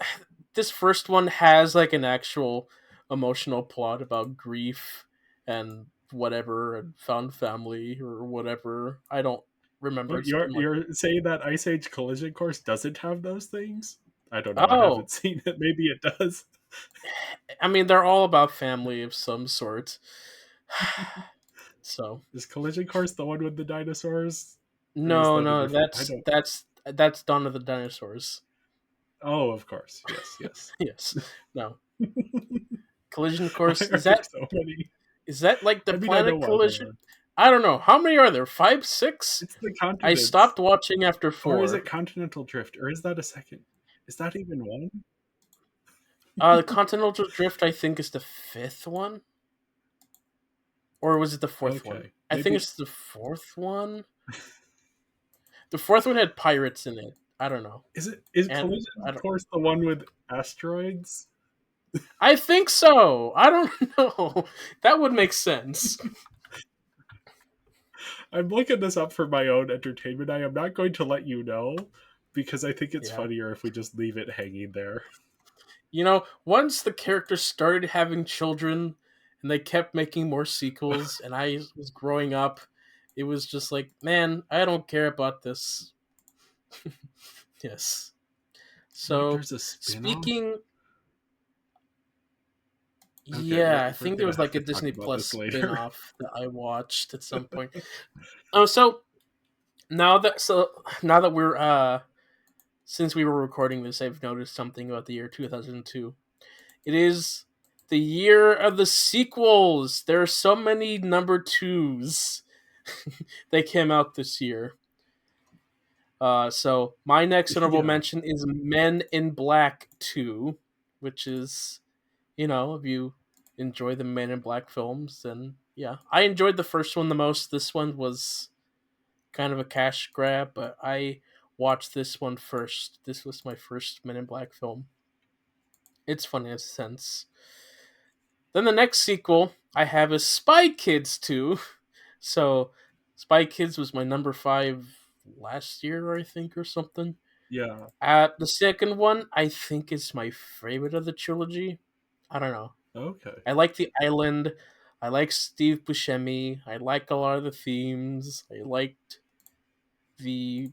this first one has like an actual emotional plot about grief and whatever and found family or whatever. I don't remember. Oh, It's been like, you're saying that Ice Age Collision Course doesn't have those things? I don't know. I oh, haven't seen it. Maybe it does. I mean, they're all about family of some sort. So Is Collision Course the one with the dinosaurs, or is no, that a no, different? I don't. that's Dawn of the Dinosaurs. Oh, of course. Yes, yes. Yes, no. Collision Why Course, are there so many? is that like the I mean, I know Planet why there Collision? are. I don't know. How many are there? 5, 6? It's the I continents, stopped watching after or is 4. it Continental Drift, or is that a second? Is that even one? The Continental Drift, I think, is the 5th one, or was it the 4th one? Okay, I think maybe. it's the 4th one. The 4th one had pirates in it. I don't know, Is and Collision I don't. Course the one with asteroids? I think so. I don't know. That would make sense. I'm looking this up for my own entertainment. I am not going to let you know because I think it's Yeah. funnier if we just leave it hanging there. You know, once the characters started having children and they kept making more sequels, and I was growing up, it was just like, man, I don't care about this. Yes. Wait, So, there's a spin-off? speaking, Okay, yeah, I we're think there gonna was have like a to talk Disney about Plus this later. spin-off that I watched at some point. Oh, so now that we're since we were recording this, I've noticed something about the year 2002. It is the year of the sequels. There are so many number 2s that came out this year. So my next honorable Yeah. mention is Men in Black 2, which is, if you enjoy the Men in Black films, then yeah. I enjoyed the first one the most. This one was kind of a cash grab, but I watched this one first. This was my first Men in Black film. It's fun in a sense. Then the next sequel I have is Spy Kids 2. So Spy Kids was my number 5 last year, I think, or something. Yeah. The second one, I think, is my favorite of the trilogy. I don't know. Okay. I like the island. I like Steve Buscemi. I like a lot of the themes. I liked the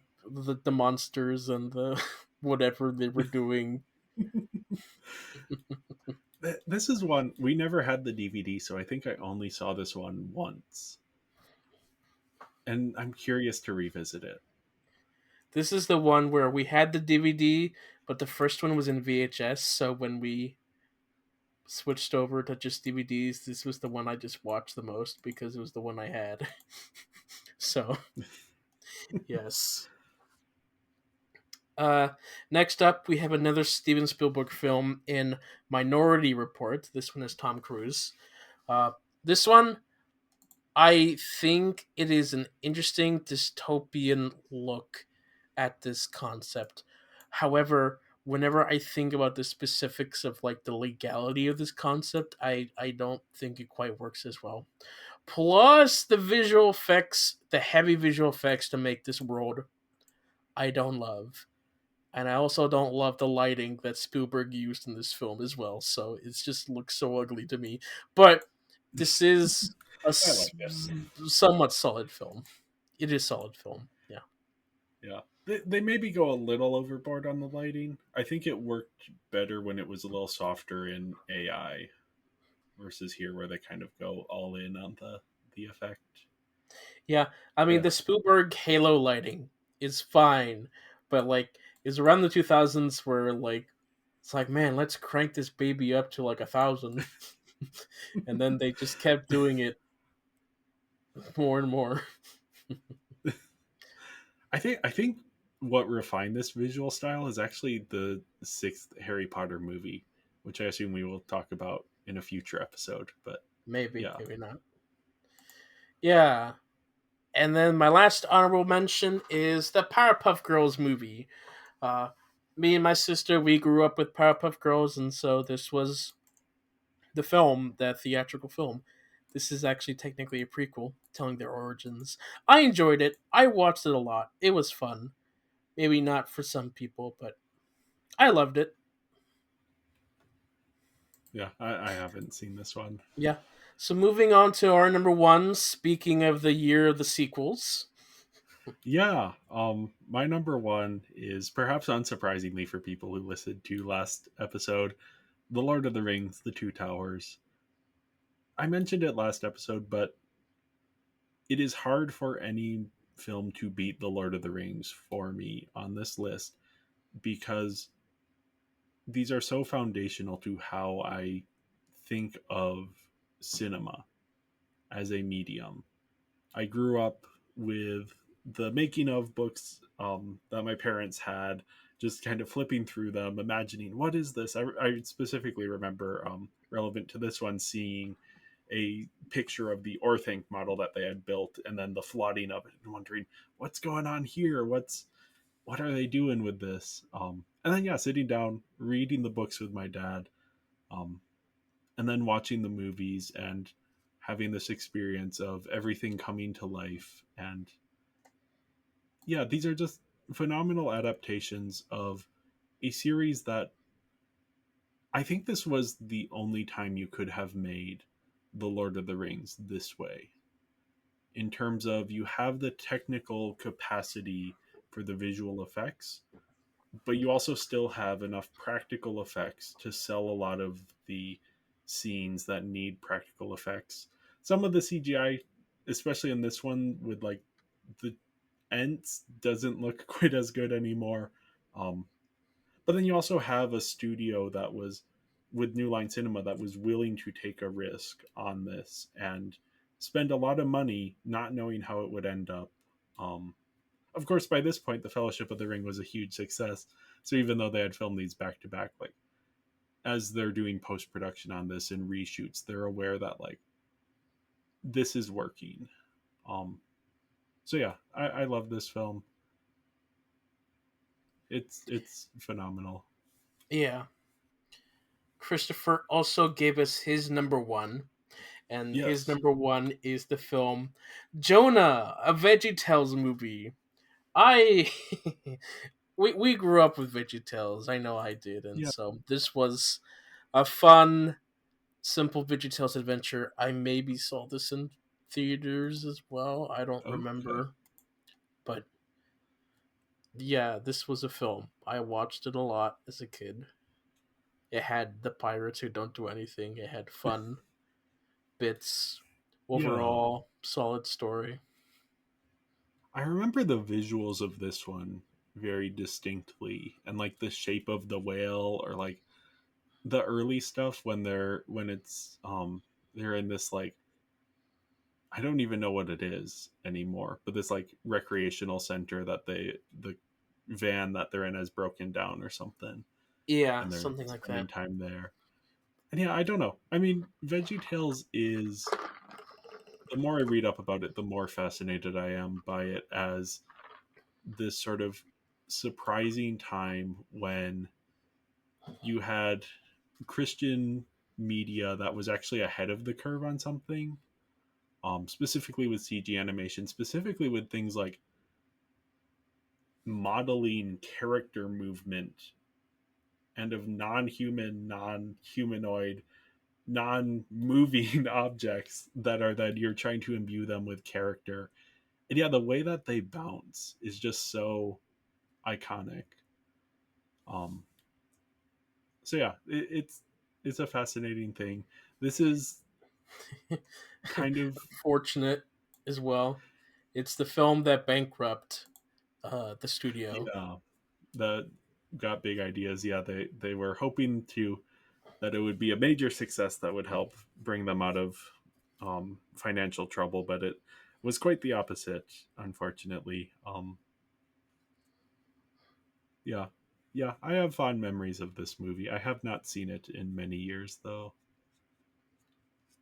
monsters and the whatever they were doing. This is one we never had the DVD, so I think I only saw this one once. And I'm curious to revisit it. This is the one where we had the DVD, but the first one was in VHS. So when we switched over to just DVDs, this was the one I just watched the most because it was the one I had. So, yes. Uh, Next up, we have another Steven Spielberg film in Minority Report. This one is Tom Cruise. This one, I think it is an interesting dystopian look at this concept. However, whenever I think about the specifics of like the legality of this concept, I don't think it quite works as well. Plus the visual effects, the heavy visual effects to make this world, I don't love. And I also don't love the lighting that Spielberg used in this film as well. So it just looks so ugly to me. But this is a I like this. somewhat solid film. It is solid film. Yeah. Yeah. They maybe go a little overboard on the lighting. I think it worked better when it was a little softer in AI versus here where they kind of go all in on the effect. Yeah, I mean Yeah. the Spielberg Halo lighting is fine, but like it's around the 2000s where like it's like, man, let's crank this baby up to like 1,000, and then they just kept doing it more and more. I think what refined this visual style is actually the sixth Harry Potter movie, which I assume we will talk about in a future episode. But Maybe, yeah, maybe not. Yeah, and then my last honorable mention is the Powerpuff Girls movie. Uh, Me and my sister, we grew up with Powerpuff Girls, and so this was the film, the theatrical film. This is actually technically a prequel telling their origins. I enjoyed it. I watched it a lot. It was fun. Maybe not for some people, but I loved it. yeah, I haven't seen this one. Yeah. So moving on to our number one, speaking of the year of the sequels. Yeah, my number one is perhaps unsurprisingly for people who listened to last episode, The Lord of the Rings: The Two Towers. I mentioned it last episode, but it is hard for any film to beat The Lord of the Rings for me on this list because these are so foundational to how I think of cinema as a medium. I grew up with the making of books that my parents had, just kind of flipping through them, imagining what is this. I specifically remember, relevant to this one, seeing a picture of the Orthanc model that they had built, and then the flooding of it, and wondering what's going on here. What are they doing with this? And then yeah, sitting down, reading the books with my dad, um, and then watching the movies and having this experience of everything coming to life. And yeah, these are just phenomenal adaptations of a series that I think this was the only time you could have made The Lord of the Rings this way. In terms of you have the technical capacity for the visual effects, but you also still have enough practical effects to sell a lot of the scenes that need practical effects. Some of the CGI, especially in this one, with like the Ents, doesn't look quite as good anymore. Um, but then you also have a studio that was with New Line Cinema that was willing to take a risk on this and spend a lot of money not knowing how it would end up. Um, of course, by this point, the Fellowship of the Ring was a huge success. So even though they had filmed these back to back, like as they're doing post production on this and reshoots, they're aware that like this is working. Um, so yeah, I love this film. It's phenomenal. Yeah. Christopher also gave us his number one, and his Yes. number one is the film Jonah, a VeggieTales movie. I we grew up with VeggieTales. I know I did, and Yeah. so this was a fun, simple VeggieTales adventure. I maybe saw this in theaters as well. I don't Okay. remember, but yeah, this was a film. I watched it a lot as a kid. It had the pirates who don't do anything. It had fun bits. Yeah. Overall, solid story. I remember the visuals of this one very distinctly, and like the shape of the whale, or like the early stuff when it's they're in this like, I don't even know what it is anymore, but this like recreational center that the van that they're in has broken down or something, Yeah, and they're something like spending that. time there. And yeah, I don't know. I mean, VeggieTales is, the more I read up about it, the more fascinated I am by it as this sort of surprising time when you had Christian media that was actually ahead of the curve on something, specifically with CG animation, specifically with things like modeling character movement and of non-human, non-humanoid, non-moving objects that are that you're trying to imbue them with character. And yeah, the way that they bounce is just so iconic. Um, so yeah, it's a fascinating thing. This is kind of Fortunate as well. It's the film that bankrupt the studio. yeah, that got big ideas. Yeah, they were hoping to that it would be a major success that would help bring them out of financial trouble, but it was quite the opposite, unfortunately. Yeah, yeah, I have fond memories of this movie. I have not seen it in many years, though.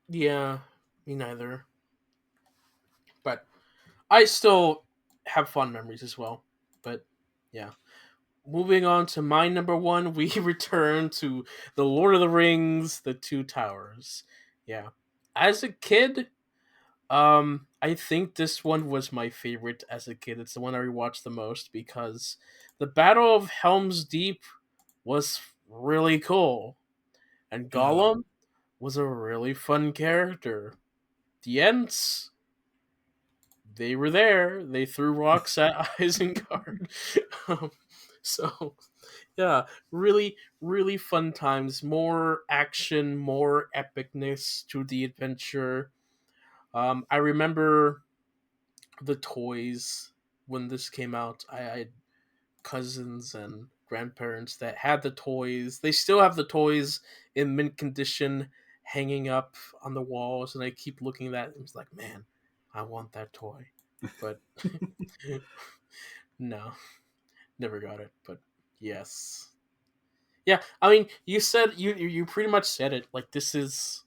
Yeah, me neither. But I still have fun memories as well. But yeah. Moving on to my number one, we return to The Lord of the Rings, The Two Towers. Yeah. As a kid, I think this one was my favorite as a kid. It's the one I rewatched the most because the Battle of Helm's Deep was really cool. And Yeah, Gollum was a really fun character. The Ents, they were there. They threw rocks at Isengard. um, so yeah, really, really fun times. More action, more epicness to the adventure. I remember the toys when this came out. I had cousins and grandparents that had the toys. They still have the toys in mint condition, hanging up on the walls, and I keep looking at that. And it's like, man, I want that toy, but no, never got it. But yes, yeah. I mean, you pretty much said it. Like this is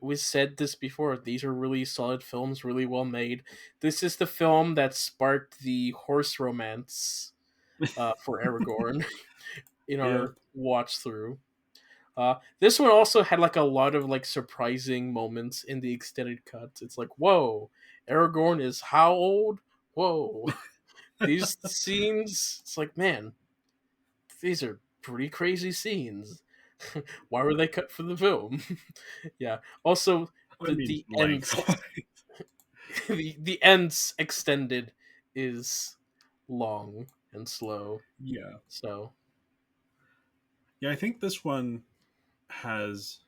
we said this before. These are really solid films, really well made. This is the film that sparked the horse romance for Aragorn in yeah. our watch through. This one also had like a lot of like surprising moments in the extended cut. It's like, whoa, Aragorn is how old? Whoa, these scenes. It's like, man, these are pretty crazy scenes. Why were they cut for the film? Yeah. Also, I the mean, the ends length. the ends extended is long and slow. Yeah, So yeah. I think this one has.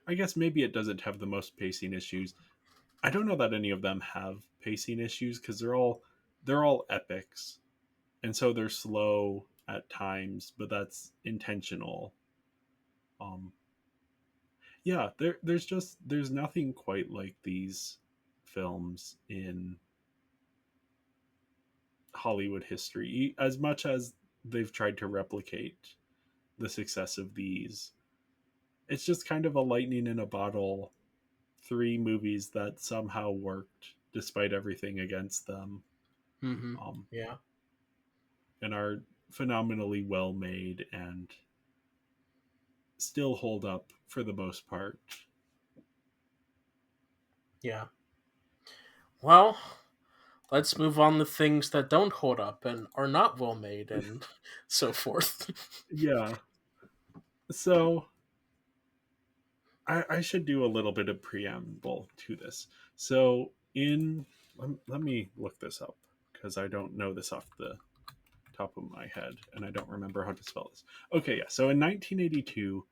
I guess maybe it doesn't have the most pacing issues. I don't know that any of them have pacing issues because they're all epics, and so they're slow at times, but that's intentional. Um, yeah, there's nothing quite like these films in Hollywood history. As much as they've tried to replicate the success of these, it's just kind of a lightning in a bottle. Three movies that somehow worked despite everything against them, um, yeah. and are phenomenally well made and still hold up for the most part. Yeah. Well, let's move on to things that don't hold up and are not well made and so forth. Yeah. So I should do a little bit of preamble to this. So in let me look this up because I don't know this off the top of my head and I don't remember how to spell this. Okay, yeah. So in 1982,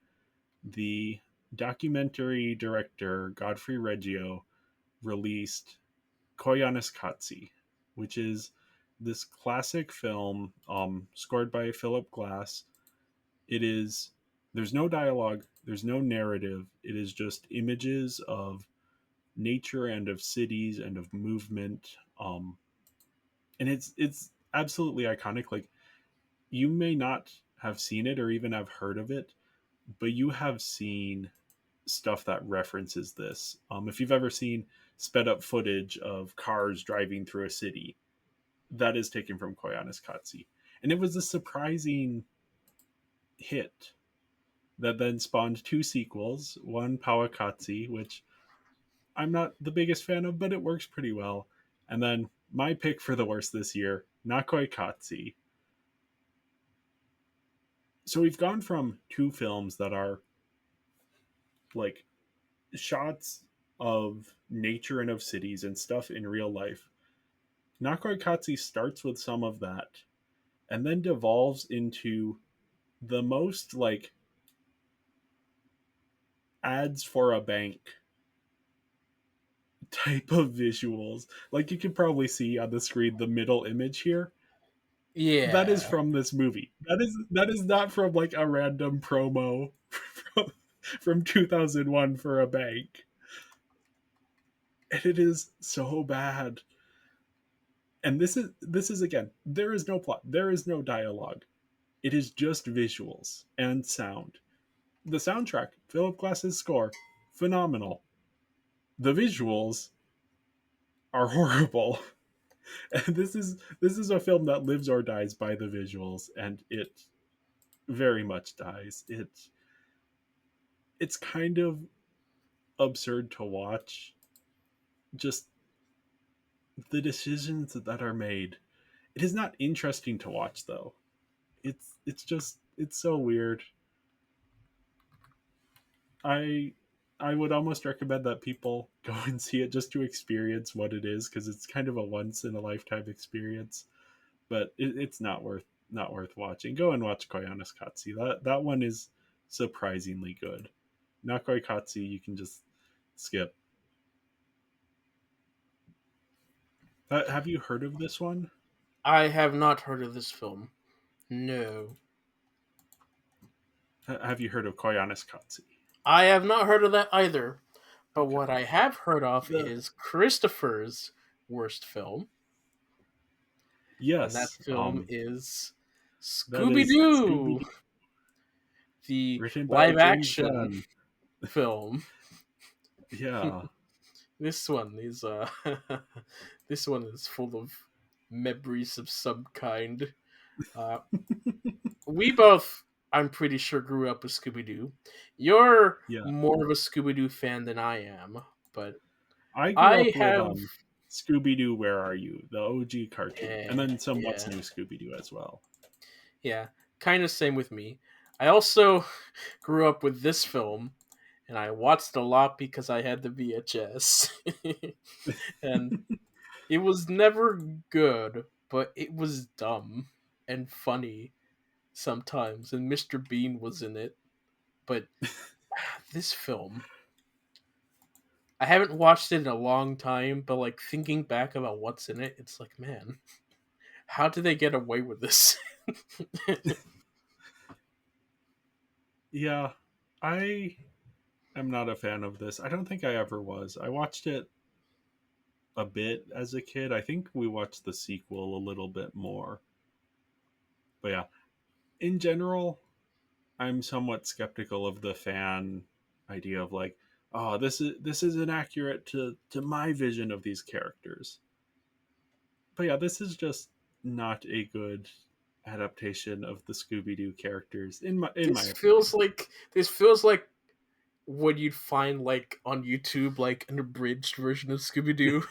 the documentary director Godfrey Reggio released Koyaanisqatsi, which is this classic film scored by Philip Glass. It is there's no dialogue, there's no narrative. It is just images of nature and of cities and of movement. And it's absolutely iconic. Like you may not have seen it or even have heard of it, but you have seen stuff that references this. If you've ever seen sped up footage of cars driving through a city, that is taken from Koyaanisqatsi. And it was a surprising hit that then spawned two sequels, one Powakatsi, which I'm not the biggest fan of, but it works pretty well. And then my pick for the worst this year, Nakoi Katsi. So we've gone from two films that are like shots of nature and of cities and stuff in real life Nakoi Katsi starts with some of that and then devolves into the most like ads for a bank type of visuals. Like you can probably see on the screen the middle image here. That is Yeah. from this movie. That is not from like a random promo from 2001 for a bank. And it is so bad. And this is again, there is no plot. There is no dialogue. It is just visuals and sound. The soundtrack, Philip Glass's score, phenomenal. The visuals are horrible. And this is a film that lives or dies by the visuals, and it very much dies. It's kind of absurd to watch. Just the decisions that are made. It is not interesting to watch though. It's so weird. I I would almost recommend that people go and see it just to experience what it is because it's kind of a once in a lifetime experience. But it's not worth watching. Go and watch Koyaanis Katsi. That one is surprisingly good. Nakoi Katsi you can just skip. Have you heard of this one? I have not heard of this film. No. Have you heard of Koyaanis Katsi? I have not heard of that either. But Okay. what I have heard of The is Christopher's worst film, and that Yes, film is that Scooby is Scooby Doo, Doo, the written by live James action Gunn. film. Yeah, This one is this one is full of memories of some kind. Uh, we both, I'm pretty sure, grew up with Scooby Doo. You're yeah. more of a Scooby Doo fan than I am, but I grew I up with have, Scooby Doo. Where Are You? The OG cartoon, and yeah, then some What's yeah, New Scooby Doo as well. yeah, kind of same with me. I also grew up with this film, and I watched a lot because I had the VHS, and it was never good, but it was dumb and funny sometimes, and Mr. Bean was in it. But this film, I haven't watched it in a long time, but like thinking back about what's in it, it's like, man, how did they get away with this? Yeah, I am not a fan of this. I don't think I ever was. I watched it a bit as a kid. I think we watched the sequel a little bit more. But yeah, in general, I'm somewhat skeptical of the fan idea of like, oh, this is inaccurate to my vision of these characters. But yeah, this is just not a good adaptation of the Scooby Doo characters in my this opinion. feels like this feels like what you'd find like on YouTube, like an abridged version of Scooby Doo.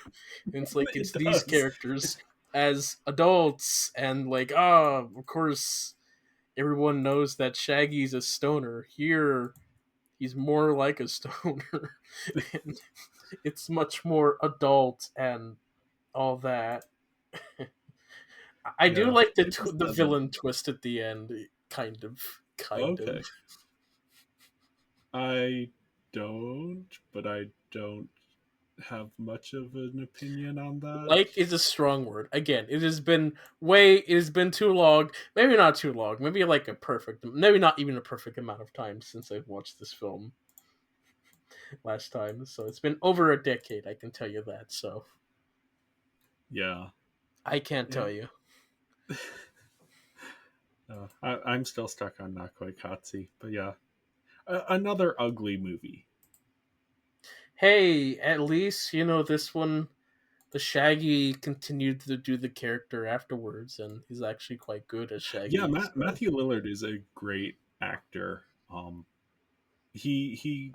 And it's like It it's these does. characters as adults, and like, ah, of course, everyone knows that Shaggy's a stoner. Here, he's more like a stoner, and it's much more adult and all that. I do Yeah, like it just the doesn't. villain twist at the end, kind of, kind of. Okay, I don't, but I don't have much of an opinion on that. Like is a strong word. Again, it has been too long. Maybe not too long. Maybe like maybe not even a perfect amount of time since I've watched this film last time. So it's been over a decade. I can tell you that. So Yeah, I can't yeah. tell you. I'm still stuck on Nakoi Katsi, but yeah, another ugly movie. Hey, at least you know this one. The Shaggy continued to do the character afterwards, and he's actually quite good as Yeah, Shaggy. So Matthew Lillard is a great actor. He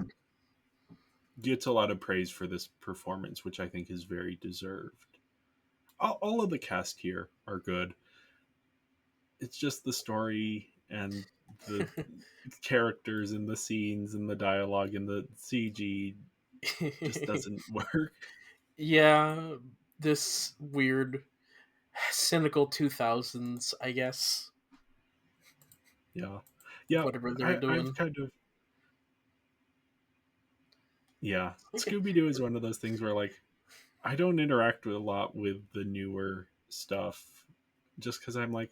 gets a lot of praise for this performance, which I think is very deserved. All of the cast here are good. It's just the story and the characters and the scenes and the dialogue and the CG just doesn't work. yeah, this weird. cynical 2000s, I guess. Yeah. Yeah. Whatever they're I've doing. kind of, yeah. Okay. Scooby Doo is one of those things where, like, I don't interact with a lot with the newer stuff just because I'm like,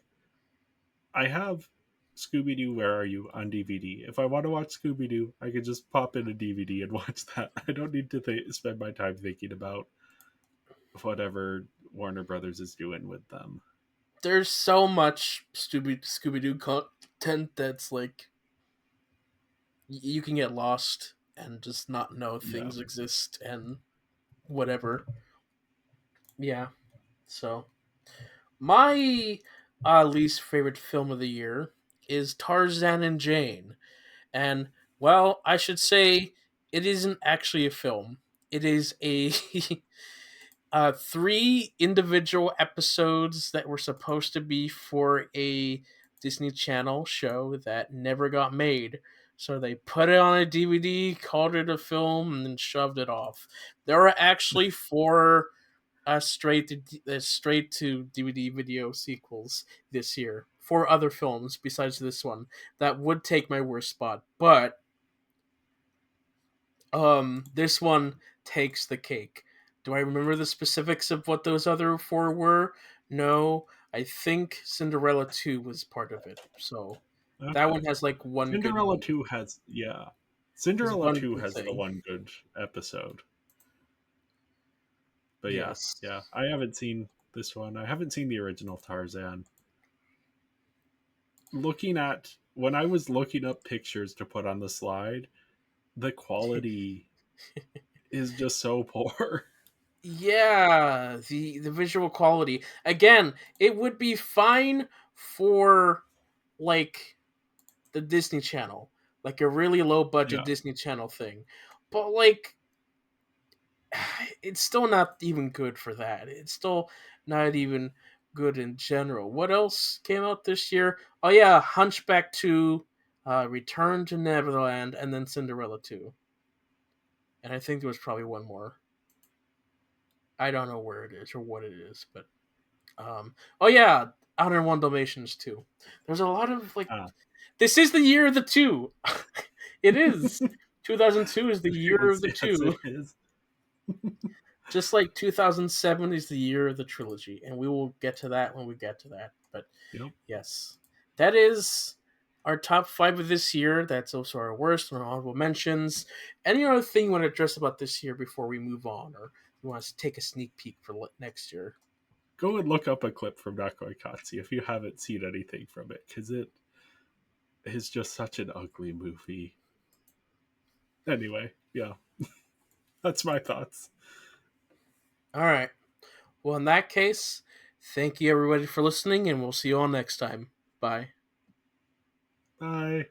I have Scooby Doo Where Are You on DVD. If I want to watch Scooby Doo, I can just pop in a DVD and watch that. I don't need to spend my time thinking about whatever Warner Brothers is doing with them. There's so much Scooby Doo content that's like you can get lost and just not know Yeah. things exist and whatever. Yeah. So my least favorite film of the year is Tarzan and Jane. And, well, I should say it isn't actually a film. It is a three individual episodes that were supposed to be for a Disney Channel show that never got made. So they put it on a DVD, called it a film, and then shoved it off. There are actually four straight to DVD video sequels this year. Four other films besides this one that would take my worst spot, but this one takes the cake. Do I remember the specifics of what those other four were? No, I think Cinderella 2 was part of it. So that Okay. one has like one good Cinderella one. 2 has, yeah. There's Cinderella one 2 good has the thing. one good episode. But yeah, Yes. yeah. I haven't seen this one. I haven't seen the original Tarzan. Looking at, when I was looking up pictures to put on the slide, the quality is just so poor. Yeah, the visual quality. Again, it would be fine for like the Disney Channel, like a really low budget Yeah. Disney Channel thing. But like it's still not even good for that. It's still not even good in general. What else came out this year? Oh yeah, Hunchback 2, Return to Neverland, and then Cinderella 2. And I think there was probably one more. I don't know where it is or what it is, but oh yeah, Outer One Dalmatians 2. There's a lot of like Ah, this is the year of the two. It is. 2002 is the year of the yes, it two. is. Just like 2007 is the year of the trilogy, and we will get to that when we get to that. But Yep. yes, that is our top five of this year. That's also our worst and our honorable mentions. Any other thing you want to address about this year before we move on, or you want us to take a sneak peek for next year? Go and look up a clip from Nakoikatsu if you haven't seen anything from it, because it is just such an ugly movie. Anyway, yeah, that's my thoughts. All right. Well, in that case, thank you everybody for listening, and we'll see you all next time. Bye. Bye.